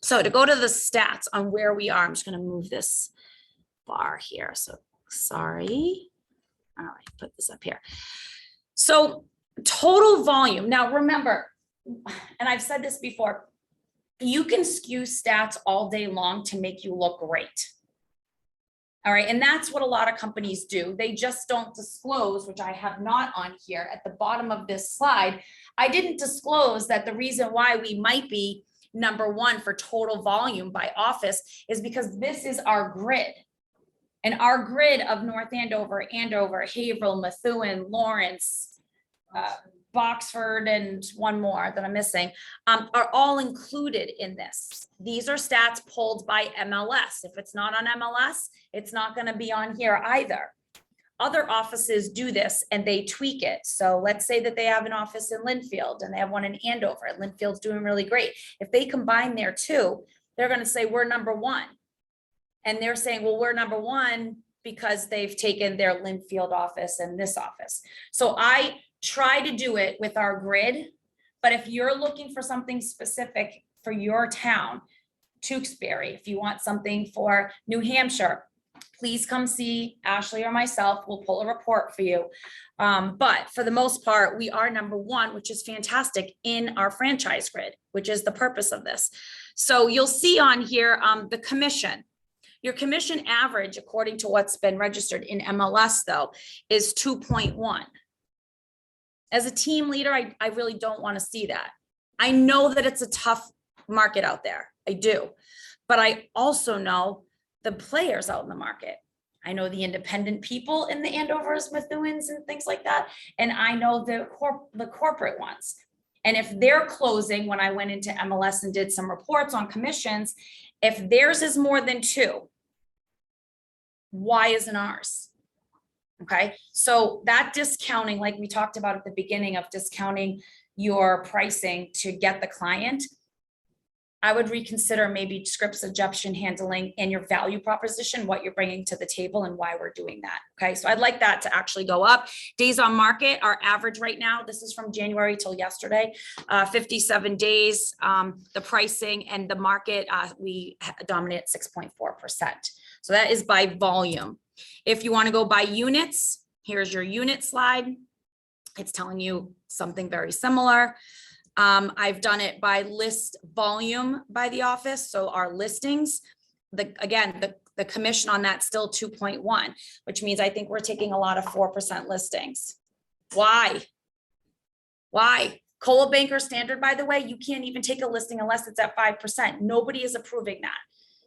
so to go to the stats on where we are, I'm just going to move this bar here. So sorry. All right, put this up here. So total volume. Now remember, and I've said this before, you can skew stats all day long to make you look great. All right, and that's what a lot of companies do. They just don't disclose, which I have not on here at the bottom of this slide. I didn't disclose that the reason why we might be #1 for total volume by office is because this is our grid. And our grid of North Andover, Haverhill, Methuen, Lawrence, Boxford, and one more that I'm missing, are all included in this. These are stats pulled by MLS. If it's not on MLS, it's not going to be on here either. Other offices do this and they tweak it. So let's say that they have an office in Linfield and they have one in Andover, and Linfield's doing really great. If they combine their two, they're going to say we're number one. And they're saying, well, we're number one because they've taken their Linfield office and this office. So I try to do it with our grid, but if you're looking for something specific for your town, Tewksbury, if you want something for New Hampshire, please come see Ashley or myself. We'll pull a report for you. But for the most part, we are number one, which is fantastic in our franchise grid, which is the purpose of this. So you'll see on here the commission. Your commission average, according to what's been registered in MLS though, is 2.1. As a team leader, I really don't want to see that. I know that it's a tough market out there. I do. But I also know the players out in the market. I know the independent people in the Andovers, Methuens, and things like that. And I know the corporate ones. And if they're closing, when I went into MLS and did some reports on commissions, if theirs is more than 2, why isn't ours? Okay, so that discounting, like we talked about at the beginning of discounting your pricing to get the client, I would reconsider maybe scripts, objection handling, and your value proposition, what you're bringing to the table and why we're doing that. Okay, so I'd like that to actually go up. Days on market, our average right now, this is from January till yesterday, 57 days. The pricing and the market, we dominate 6.4%. So that is by volume. If you want to go by units, here's your unit slide. It's telling you something very similar. I've done it by list volume by the office. So our listings, the commission on that still 2.1, which means I think we're taking a lot of 4% listings. Why? Coldwell Banker standard, by the way, you can't even take a listing unless it's at 5%. Nobody is approving that.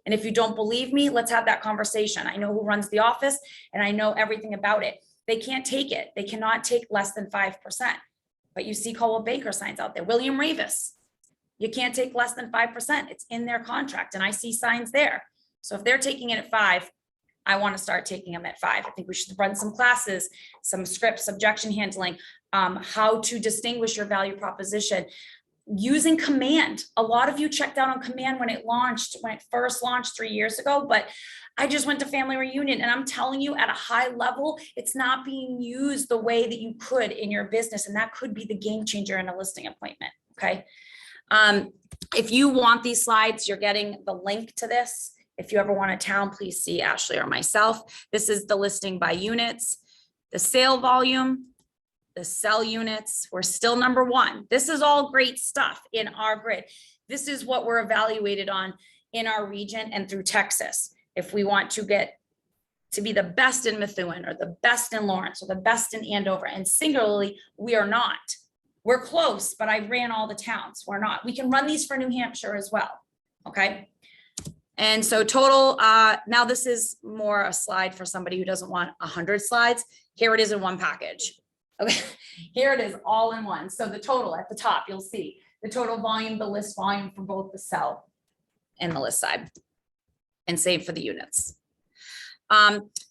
And if you don't believe me, let's have that conversation. I know who runs the office and I know everything about it. They can't take it. They cannot take less than 5%. But you see Coldwell Banker signs out there. William Ravis, you can't take less than 5%. It's in their contract and I see signs there. So if they're taking it at 5, I want to start taking them at 5. I think we should run some classes, some scripts, objection handling, how to distinguish your value proposition. Using command. A lot of you checked out on command when it first launched 3 years ago, but I just went to family reunion and I'm telling you at a high level, it's not being used the way that you could in your business. And that could be the game changer in a listing appointment. Okay. If you want these slides, you're getting the link to this. If you ever want a town, please see Ashley or myself. This is the listing by units, the sale volume, the sell units. We're still number 1. This is all great stuff in our grid. This is what we're evaluated on in our region and through Texas. If we want to get to be the best in Methuen or the best in Lawrence or the best in Andover, and singularly, we are not. We're close, but I ran all the towns. We're not. We can run these for New Hampshire as well. Okay. And so total, now this is more a slide for somebody who doesn't want 100 slides. Here it is in one package. Okay, here it is all in one. So the total at the top, you'll see the total volume, the list volume for both the sell and the list side, and same for the units.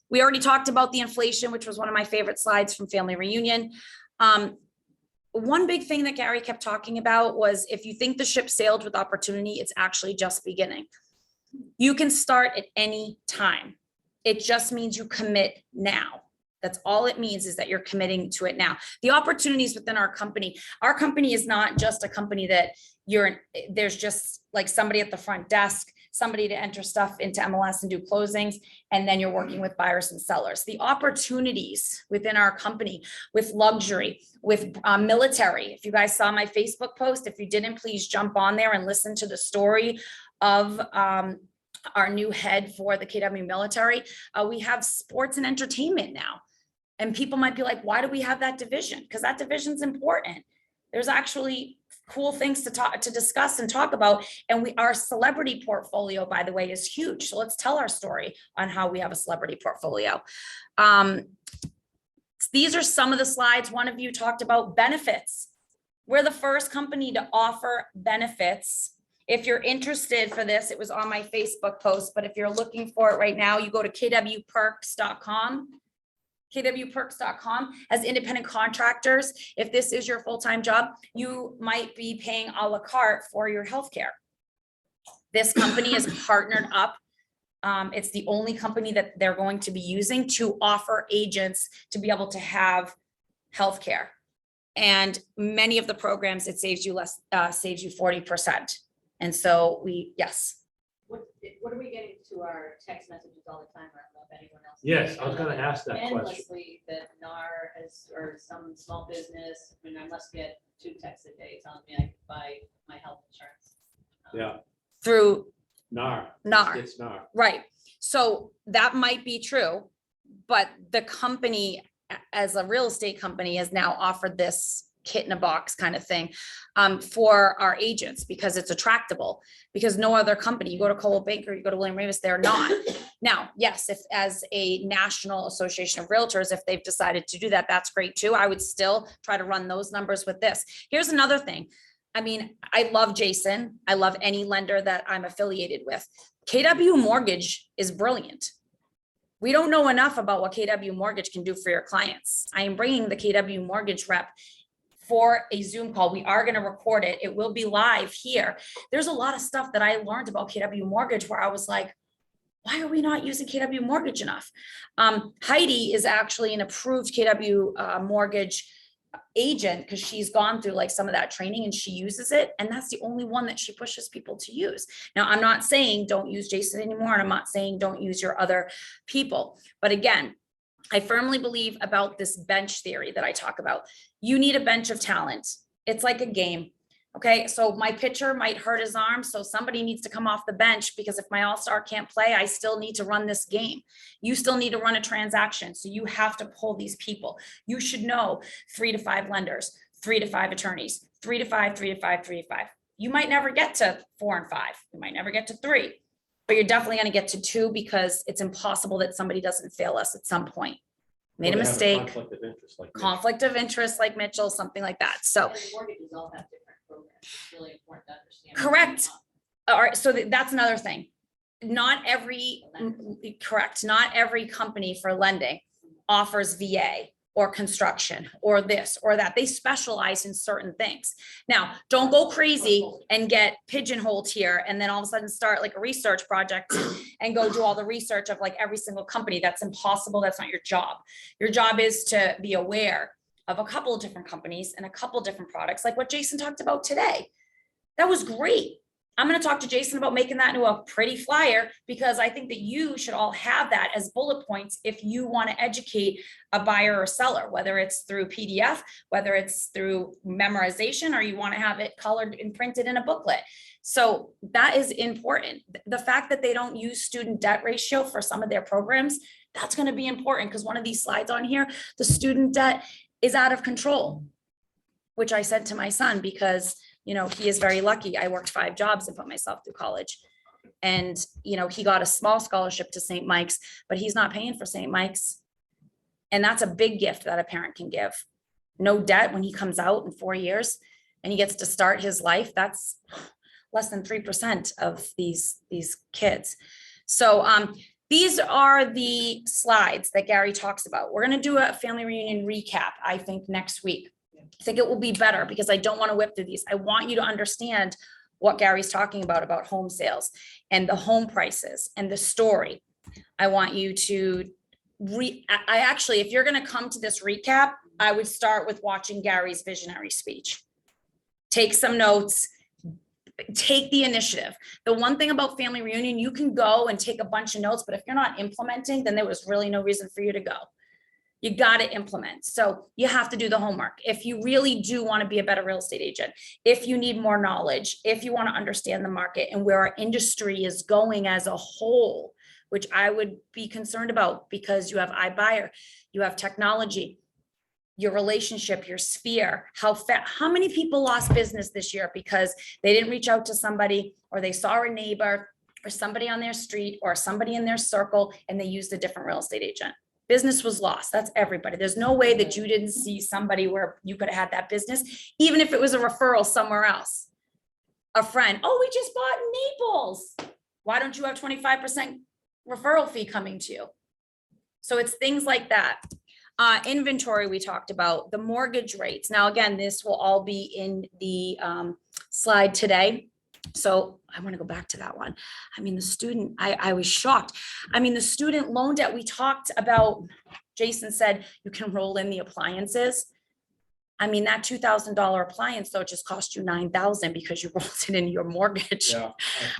We already talked about the inflation, which was one of my favorite slides from family reunion. One big thing that Gary kept talking about was if you think the ship sailed with opportunity, it's actually just beginning. You can start at any time. It just means you commit now. That's all it means, is that you're committing to it now. The opportunities within our company is not just a company that there's just like somebody at the front desk, somebody to enter stuff into MLS and do closings, and then you're working with buyers and sellers. The opportunities within our company with luxury, with military. If you guys saw my Facebook post, if you didn't, please jump on there and listen to the story of our new head for the KW military. We have sports and entertainment now. And people might be like, why do we have that division? Because that division's important. There's actually cool things to discuss and talk about. And our celebrity portfolio, by the way, is huge. So let's tell our story on how we have a celebrity portfolio. These are some of the slides. One of you talked about benefits. We're the first company to offer benefits. If you're interested for this, it was on my Facebook post, but if you're looking for it right now, you go to kwperks.com. kwperks.com. As independent contractors, if this is your full-time job, you might be paying a la carte for your healthcare. This company is partnered up. It's the only company that they're going to be using to offer agents to be able to have healthcare. And many of the programs, it saves you 40%. And so yes. What are we getting to our text messages all the time? I don't know if anyone else. Yes, I was gonna ask that question. Endlessly that NAR has, or some small business, I mean, I must get 2 texts a day telling me I can buy my health insurance. Yeah, Through NAR. NAR. It's NAR. Right. So that might be true, but the company as a real estate company has now offered this kit in a box kind of thing for our agents because it's attractable, because no other company, you go to Coldwell Banker, you go to William Ravis, they're not. Now, yes, if as a national association of realtors, if they've decided to do that, that's great too. I would still try to run those numbers with this. Here's another thing. I mean, I love Jason. I love any lender that I'm affiliated with. KW Mortgage is brilliant. We don't know enough about what KW Mortgage can do for your clients. I am bringing the KW Mortgage rep for a Zoom call. We are going to record it. It will be live here. There's a lot of stuff that I learned about KW Mortgage where I was like, why are we not using KW Mortgage enough? Heidi is actually an approved KW Mortgage agent because she's gone through like some of that training and she uses it. And that's the only one that she pushes people to use. Now, I'm not saying don't use Jason anymore. And I'm not saying don't use your other people. But again, I firmly believe about this bench theory that I talk about. You need a bench of talent. It's like a game. Okay, so my pitcher might hurt his arm, so somebody needs to come off the bench because if my all-star can't play, I still need to run this game. You still need to run a transaction, so you have to pull these people. You should know 3 to 5 lenders, 3 to 5 attorneys, 3 to 5, 3 to 5, 3 to 5. You might never get to 4 and 5. You might never get to 3, but you're definitely going to get to 2 because it's impossible that somebody doesn't fail us at some point. Made a Well, they have mistake, Conflict of interest like Mitch. conflict of interest like Mitchell, something like that. So And mortgages all have different programs. It's really important to understand. correct. All right, so that's another thing. Not every, correct, not every company for lending offers VA or construction or this or that. They specialize in certain things. Now, don't go crazy and get pigeonholed here and then all of a sudden start like a research project and go do all the research of like every single company. That's impossible. That's not your job. Your job is to be aware of a couple of different companies and a couple of different products, like what Jason talked about today. That was great. I'm going to talk to Jason about making that into a pretty flyer because I think that you should all have that as bullet points if you want to educate a buyer or seller, whether it's through PDF, whether it's through memorization, or you want to have it colored and printed in a booklet. So that is important. The fact that they don't use student debt ratio for some of their programs, that's going to be important because one of these slides on here, the student debt is out of control, which I said to my son because you know, he is very lucky. I worked 5 jobs and put myself through college. And, you know, he got a small scholarship to St. Mike's, but he's not paying for St. Mike's. And that's a big gift that a parent can give. No debt when he comes out in 4 years and he gets to start his life. That's less than 3% of these kids. So these are the slides that Gary talks about. We're going to do a family reunion recap, I think, next week. I think it will be better because I don't want to whip through these. I want you to understand what Gary's talking about home sales and the home prices and the story. I want you to I actually, if you're going to come to this recap, I would start with watching Gary's visionary speech. Take some notes, take the initiative. The one thing about family reunion, you can go and take a bunch of notes, but if you're not implementing, then there was really no reason for you to go. You got to implement. So you have to do the homework. If you really do want to be a better real estate agent, if you need more knowledge, if you want to understand the market and where our industry is going as a whole, which I would be concerned about because you have iBuyer, you have technology, your relationship, your sphere, how many people lost business this year because they didn't reach out to somebody, or they saw a neighbor or somebody on their street or somebody in their circle and they used a different real estate agent. Business was lost. That's everybody. There's no way that you didn't see somebody where you could have had that business, even if it was a referral somewhere else. A friend, oh, we just bought in Naples. Why don't you have 25% referral fee coming to you? So it's things like that. Inventory, we talked about, the mortgage rates. Now, again, this will all be in the slide today. So I want to go back to that one. I mean, the student, I was shocked. I mean, the student loan debt, we talked about, Jason said you can roll in the appliances. I mean, that $2,000 appliance though just cost you $9,000 because you rolled it in your mortgage. Yeah.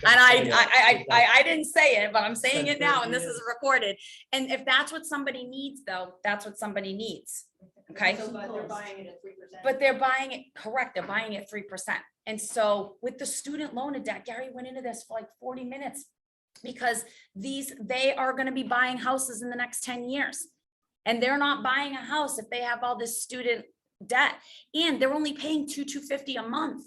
And I didn't say it, but I'm saying it now, and this is recorded. And if that's what somebody needs though, that's what somebody needs. Okay. So, but they're buying it at 3%. But they're buying it, correct, they're buying it 3%. And so with the student loan of debt, Gary went into this for like 40 minutes because they are going to be buying houses in the next 10 years. And they're not buying a house if they have all this student debt, and they're only paying $2,250 a month.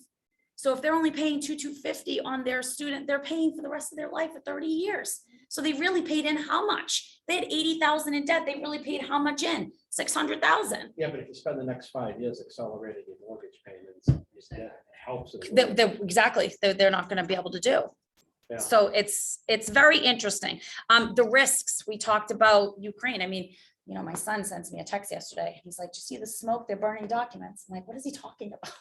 So if they're only paying $2,250 on their student, they're paying for the rest of their life for 30 years. So they really paid in how much? They had $80,000 in debt. They really paid how much in? $600,000. Yeah, but if you spend the next 5 years accelerating your mortgage payments, it helps. as well. Exactly. They're not going to be able to do. Yeah. So it's very interesting. The risks, we talked about Ukraine. I mean, you know, my son sends me a text yesterday. He's like, "Do you see the smoke? They're burning documents." I'm like, what is he talking about?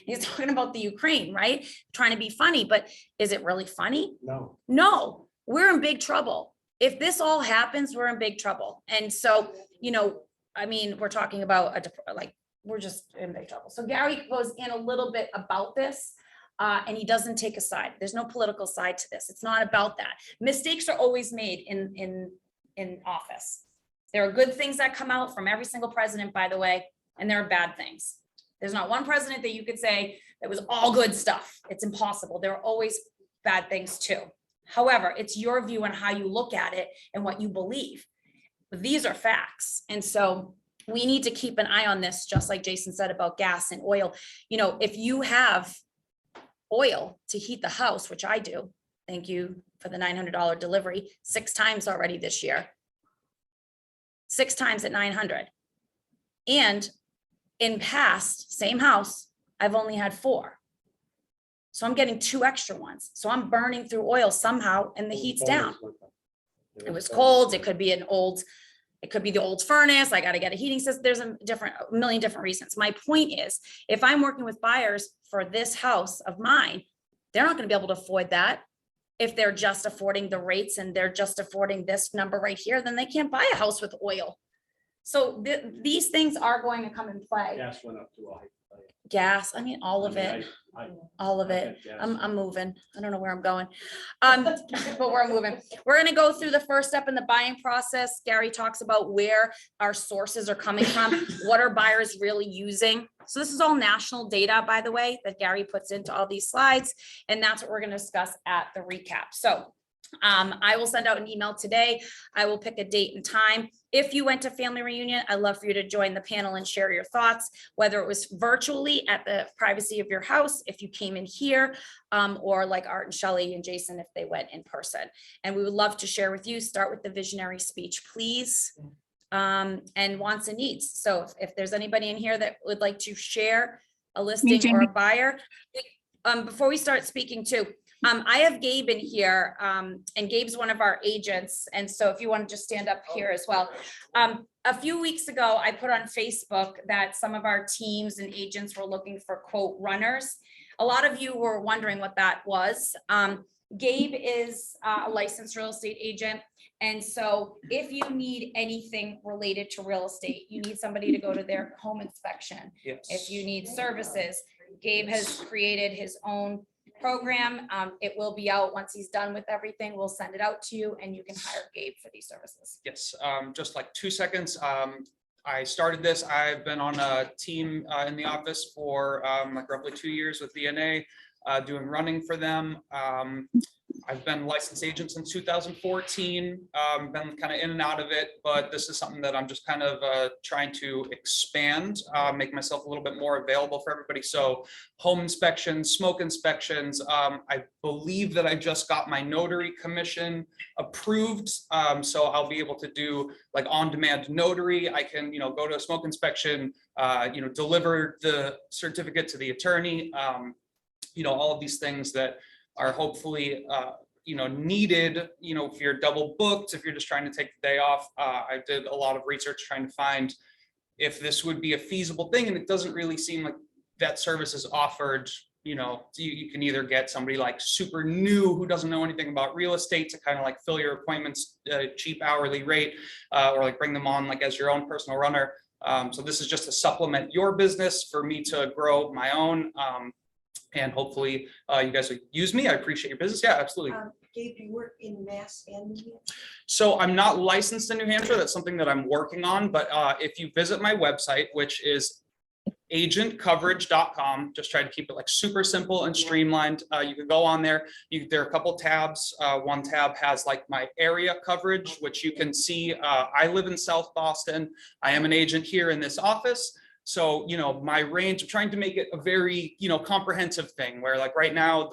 He's talking about the Ukraine, right? Trying to be funny, but is it really funny? No. No, we're in big trouble. If this all happens, we're in big trouble. And so, you know, I mean, we're talking about we're just in big trouble. So Gary goes in a little bit about this. And he doesn't take a side. There's no political side to this. It's not about that. Mistakes are always made in office. There are good things that come out from every single president, by the way, and there are bad things. There's not one president that you could say that was all good stuff. It's impossible. There are always bad things too. However, it's your view on how you look at it and what you believe. These are facts. And so we need to keep an eye on this, just like Jason said about gas and oil. You know, if you have oil to heat the house, which I do, thank you for the $900 delivery, 6 times already this year. 6 times at 900. And in past, same house, I've only had 4. So I'm getting 2 extra ones. So I'm burning through oil somehow and the heat's down. It was cold. It could be the old furnace. I got to get a heating system. There's a million different reasons. My point is, if I'm working with buyers for this house of mine, they're not going to be able to afford that. If they're just affording the rates and they're just affording this number right here, then they can't buy a house with oil. So these things are going to come in play. Gas went up too high. Gas, I mean, all of it, all of it. I'm moving. I don't know where I'm going. But we're moving. We're going to go through the first step in the buying process. Gary talks about where our sources are coming from. What are buyers really using? So this is all national data, by the way, that Gary puts into all these slides. And that's what we're going to discuss at the recap. So I will send out an email today. I will pick a date and time. If you went to family reunion, I'd love for you to join the panel and share your thoughts, whether it was virtually at the privacy of your house, if you came in here, or like Art and Shelley and Jason, if they went in person. And we would love to share with you. Start with the visionary speech, please, and wants and needs. So if there's anybody in here that would like to share a listing or a buyer, before we start speaking too, I have Gabe in here, and Gabe's one of our agents. And so if you want to just stand up here as well. A few weeks ago, I put on Facebook that some of our teams and agents were looking for quote runners. A lot of you were wondering what that was. Gabe is a licensed real estate agent. And so if you need anything related to real estate, you need somebody to go to their home inspection. Yes. If you need services, Gabe has created his own program. It will be out once he's done with everything. We'll send it out to you and you can hire Gabe for these services. Yes, just like 2 seconds. I started this. I've been on a team in the office for like roughly 2 years with DNA, doing running for them. I've been licensed agent since 2014, been kind of in and out of it, but this is something that I'm just kind of trying to expand, make myself a little bit more available for everybody. So home inspections, smoke inspections. I believe that I just got my notary commission approved. So I'll be able to do like on-demand notary. I can, go to a smoke inspection, deliver the certificate to the attorney. All of these things that are hopefully, needed, if you're double booked, if you're just trying to take the day off. I did a lot of research trying to find if this would be a feasible thing, and it doesn't really seem like that service is offered. You can either get somebody like super new who doesn't know anything about real estate to kind of like fill your appointments, cheap hourly rate, or like bring them on like as your own personal runner. So this is just to supplement your business for me to grow my own. And hopefully you guys will use me. I appreciate your business. Yeah, absolutely. Gabe, do you work in Mass and New Hampshire? So I'm not licensed in New Hampshire. That's something that I'm working on. But if you visit my website, which is agentcoverage.com, just try to keep it like super simple and streamlined. You can go on there. There are a couple tabs. One tab has like my area coverage, which you can see. I live in South Boston. I am an agent here in this office. So, my range, I'm trying to make it a very, comprehensive thing where like right now,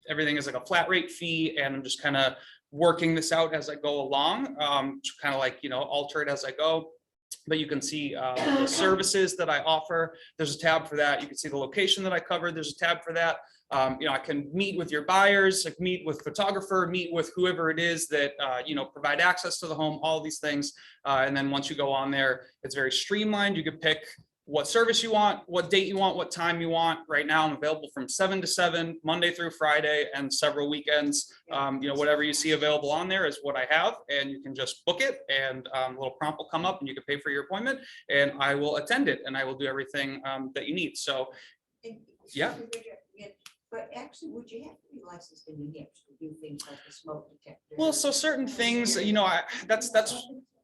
everything is like a flat rate fee, and I'm just kind of working this out as I go along, kind of like, alter it as I go. But you can see the services that I offer. There's a tab for that. You can see the location that I covered. There's a tab for that. I can meet with your buyers, like meet with photographer, meet with whoever it is that, provide access to the home, all these things. And then once you go on there, it's very streamlined. You can pick what service you want, what date you want, what time you want. Right now I'm available from 7 to 7, Monday through Friday, and several weekends. Whatever you see available on there is what I have, and you can just book it, and a little prompt will come up and you can pay for your appointment, and I will attend it, and I will do everything that you need. So yeah. But actually, would you have to be licensed in New Hampshire to do things like the smoke detector? Well, so certain things,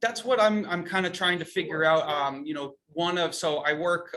that's what I'm kind of trying to figure out. So I work,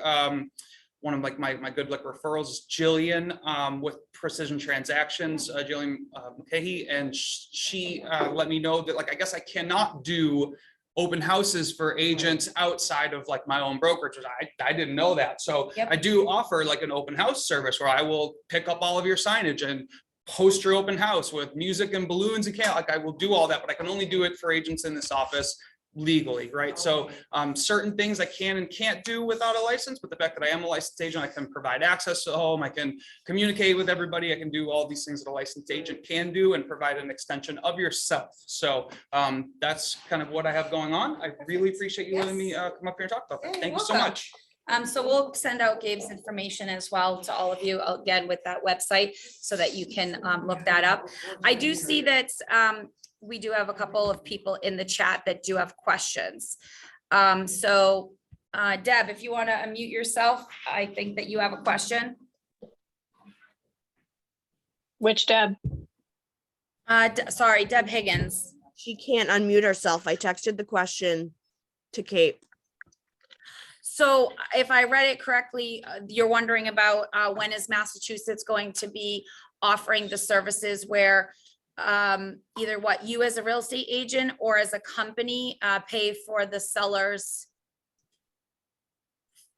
one of like my good luck referrals is Jillian with Precision Transactions, Jillian McCahey, and she let me know that like I guess I cannot do open houses for agents outside of like my own brokerage. I didn't know that. So Yep. I do offer like an open house service where I will pick up all of your signage and host your open house with music and balloons and I will do all that, but I can only do it for agents in this office legally, right? So certain things I can and can't do without a license, but the fact that I am a licensed agent, I can provide access to the home, I can communicate with everybody, I can do all these things that a licensed agent can do and provide an extension of yourself. So that's kind of what I have going on. I really appreciate you letting me come up here and talk about that. Thank you so much. So we'll send out Gabe's information as well to all of you, again, with that website, so that you can look that up. I do see that we do have a couple of people in the chat that do have questions. Deb, if you want to unmute yourself, I think that you have a question. Which Deb? Sorry, Deb Higgins. She can't unmute herself. I texted the question to Kate. So if I read it correctly, you're wondering about when is Massachusetts going to be offering the services where either what you as a real estate agent or as a company pay for the sellers.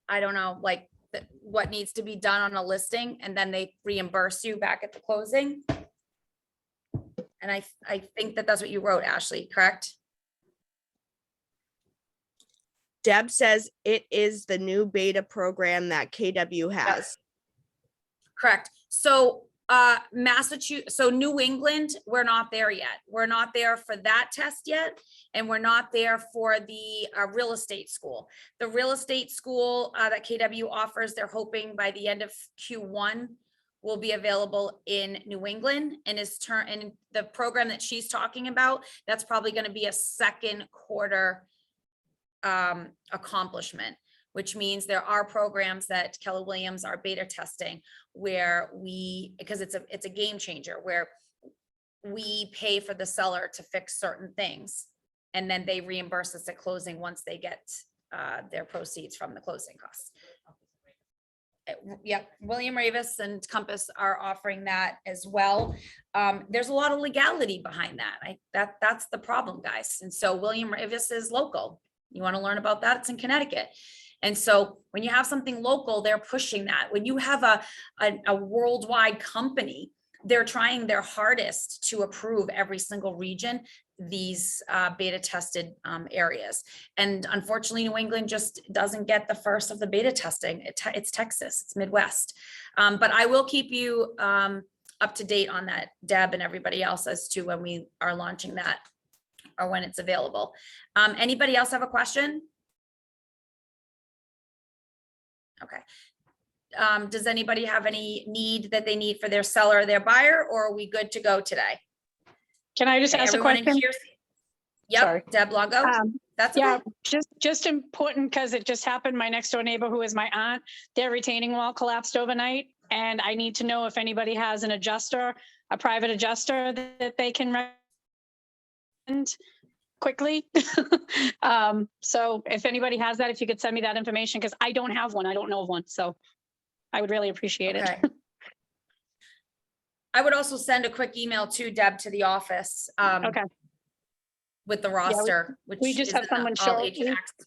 I don't know, like what needs to be done on a listing, and then they reimburse you back at the closing. And I think that that's what you wrote, Ashley, correct? Deb says it is the new beta program that KW has. Correct. So Massachusetts, so New England, we're not there yet. We're not there for that test yet. And we're not there for the real estate school. The real estate school that KW offers, they're hoping by the end of Q1 will be available in New England, and and the program that she's talking about, that's probably going to be a second quarter accomplishment, which means there are programs that Keller Williams are beta testing where because it's a game changer, where we pay for the seller to fix certain things, and then they reimburse us at closing once they get their proceeds from the closing costs. Yep, William Ravis and Compass are offering that as well. There's a lot of legality behind that. That's the problem, guys. And so William Ravis is local. You want to learn about that? It's in Connecticut. And so when you have something local, they're pushing that. When you have a worldwide company, they're trying their hardest to approve every single region these beta tested areas. And unfortunately, New England just doesn't get the first of the beta testing. It's Texas, it's Midwest. But I will keep you up to date on that, Deb and everybody else, as to when we are launching that or when it's available. Anybody else have a question? Okay. Does anybody have any need that they need for their seller or their buyer, or are we good to go today? Can I just ask a Everyone in question? here- Yep, Sorry. Deb Longo. That's Yeah, okay. just important because it just happened. My next door neighbor, who is my aunt, their retaining wall collapsed overnight. And I need to know if anybody has an adjuster, a private adjuster that they can recommend quickly. So if anybody has that, if you could send me that information, because I don't have one. I don't know of one. So I would really appreciate it. Okay. I would also send a quick email to Deb to the office. Okay. With the roster, we just is have in someone all show- agent access.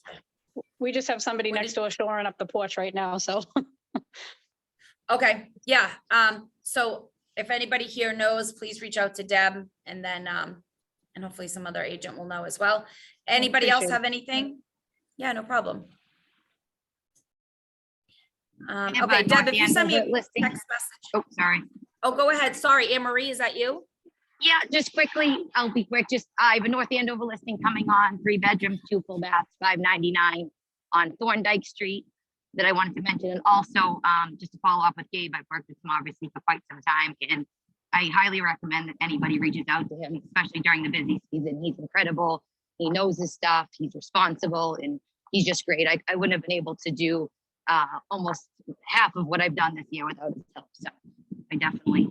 We just have somebody What next door shoring up the porch right now. So Okay, yeah. So if anybody here knows, please reach out to Deb, and then and hopefully some other agent will know as well. Anybody else appreciate have anything? Yeah, no problem. have Okay, a Deb, if you North send me a Andover listing. text message. Oh, sorry. Oh, go ahead. Sorry, Anne Marie, is that you? Yeah, just quickly, I'll be quick. I have a North Andover listing coming on, 3 bedrooms, 2 full baths, $599 on Thorndike Street that I wanted to mention. And also, just to follow up with Gabe, I've worked with him obviously for quite some time, and I highly recommend that anybody reaches out to him, especially during the busy season. He's incredible. He knows his stuff. He's responsible, and he's just great. I wouldn't have been able to do almost half of what I've done this year without his help. So I definitely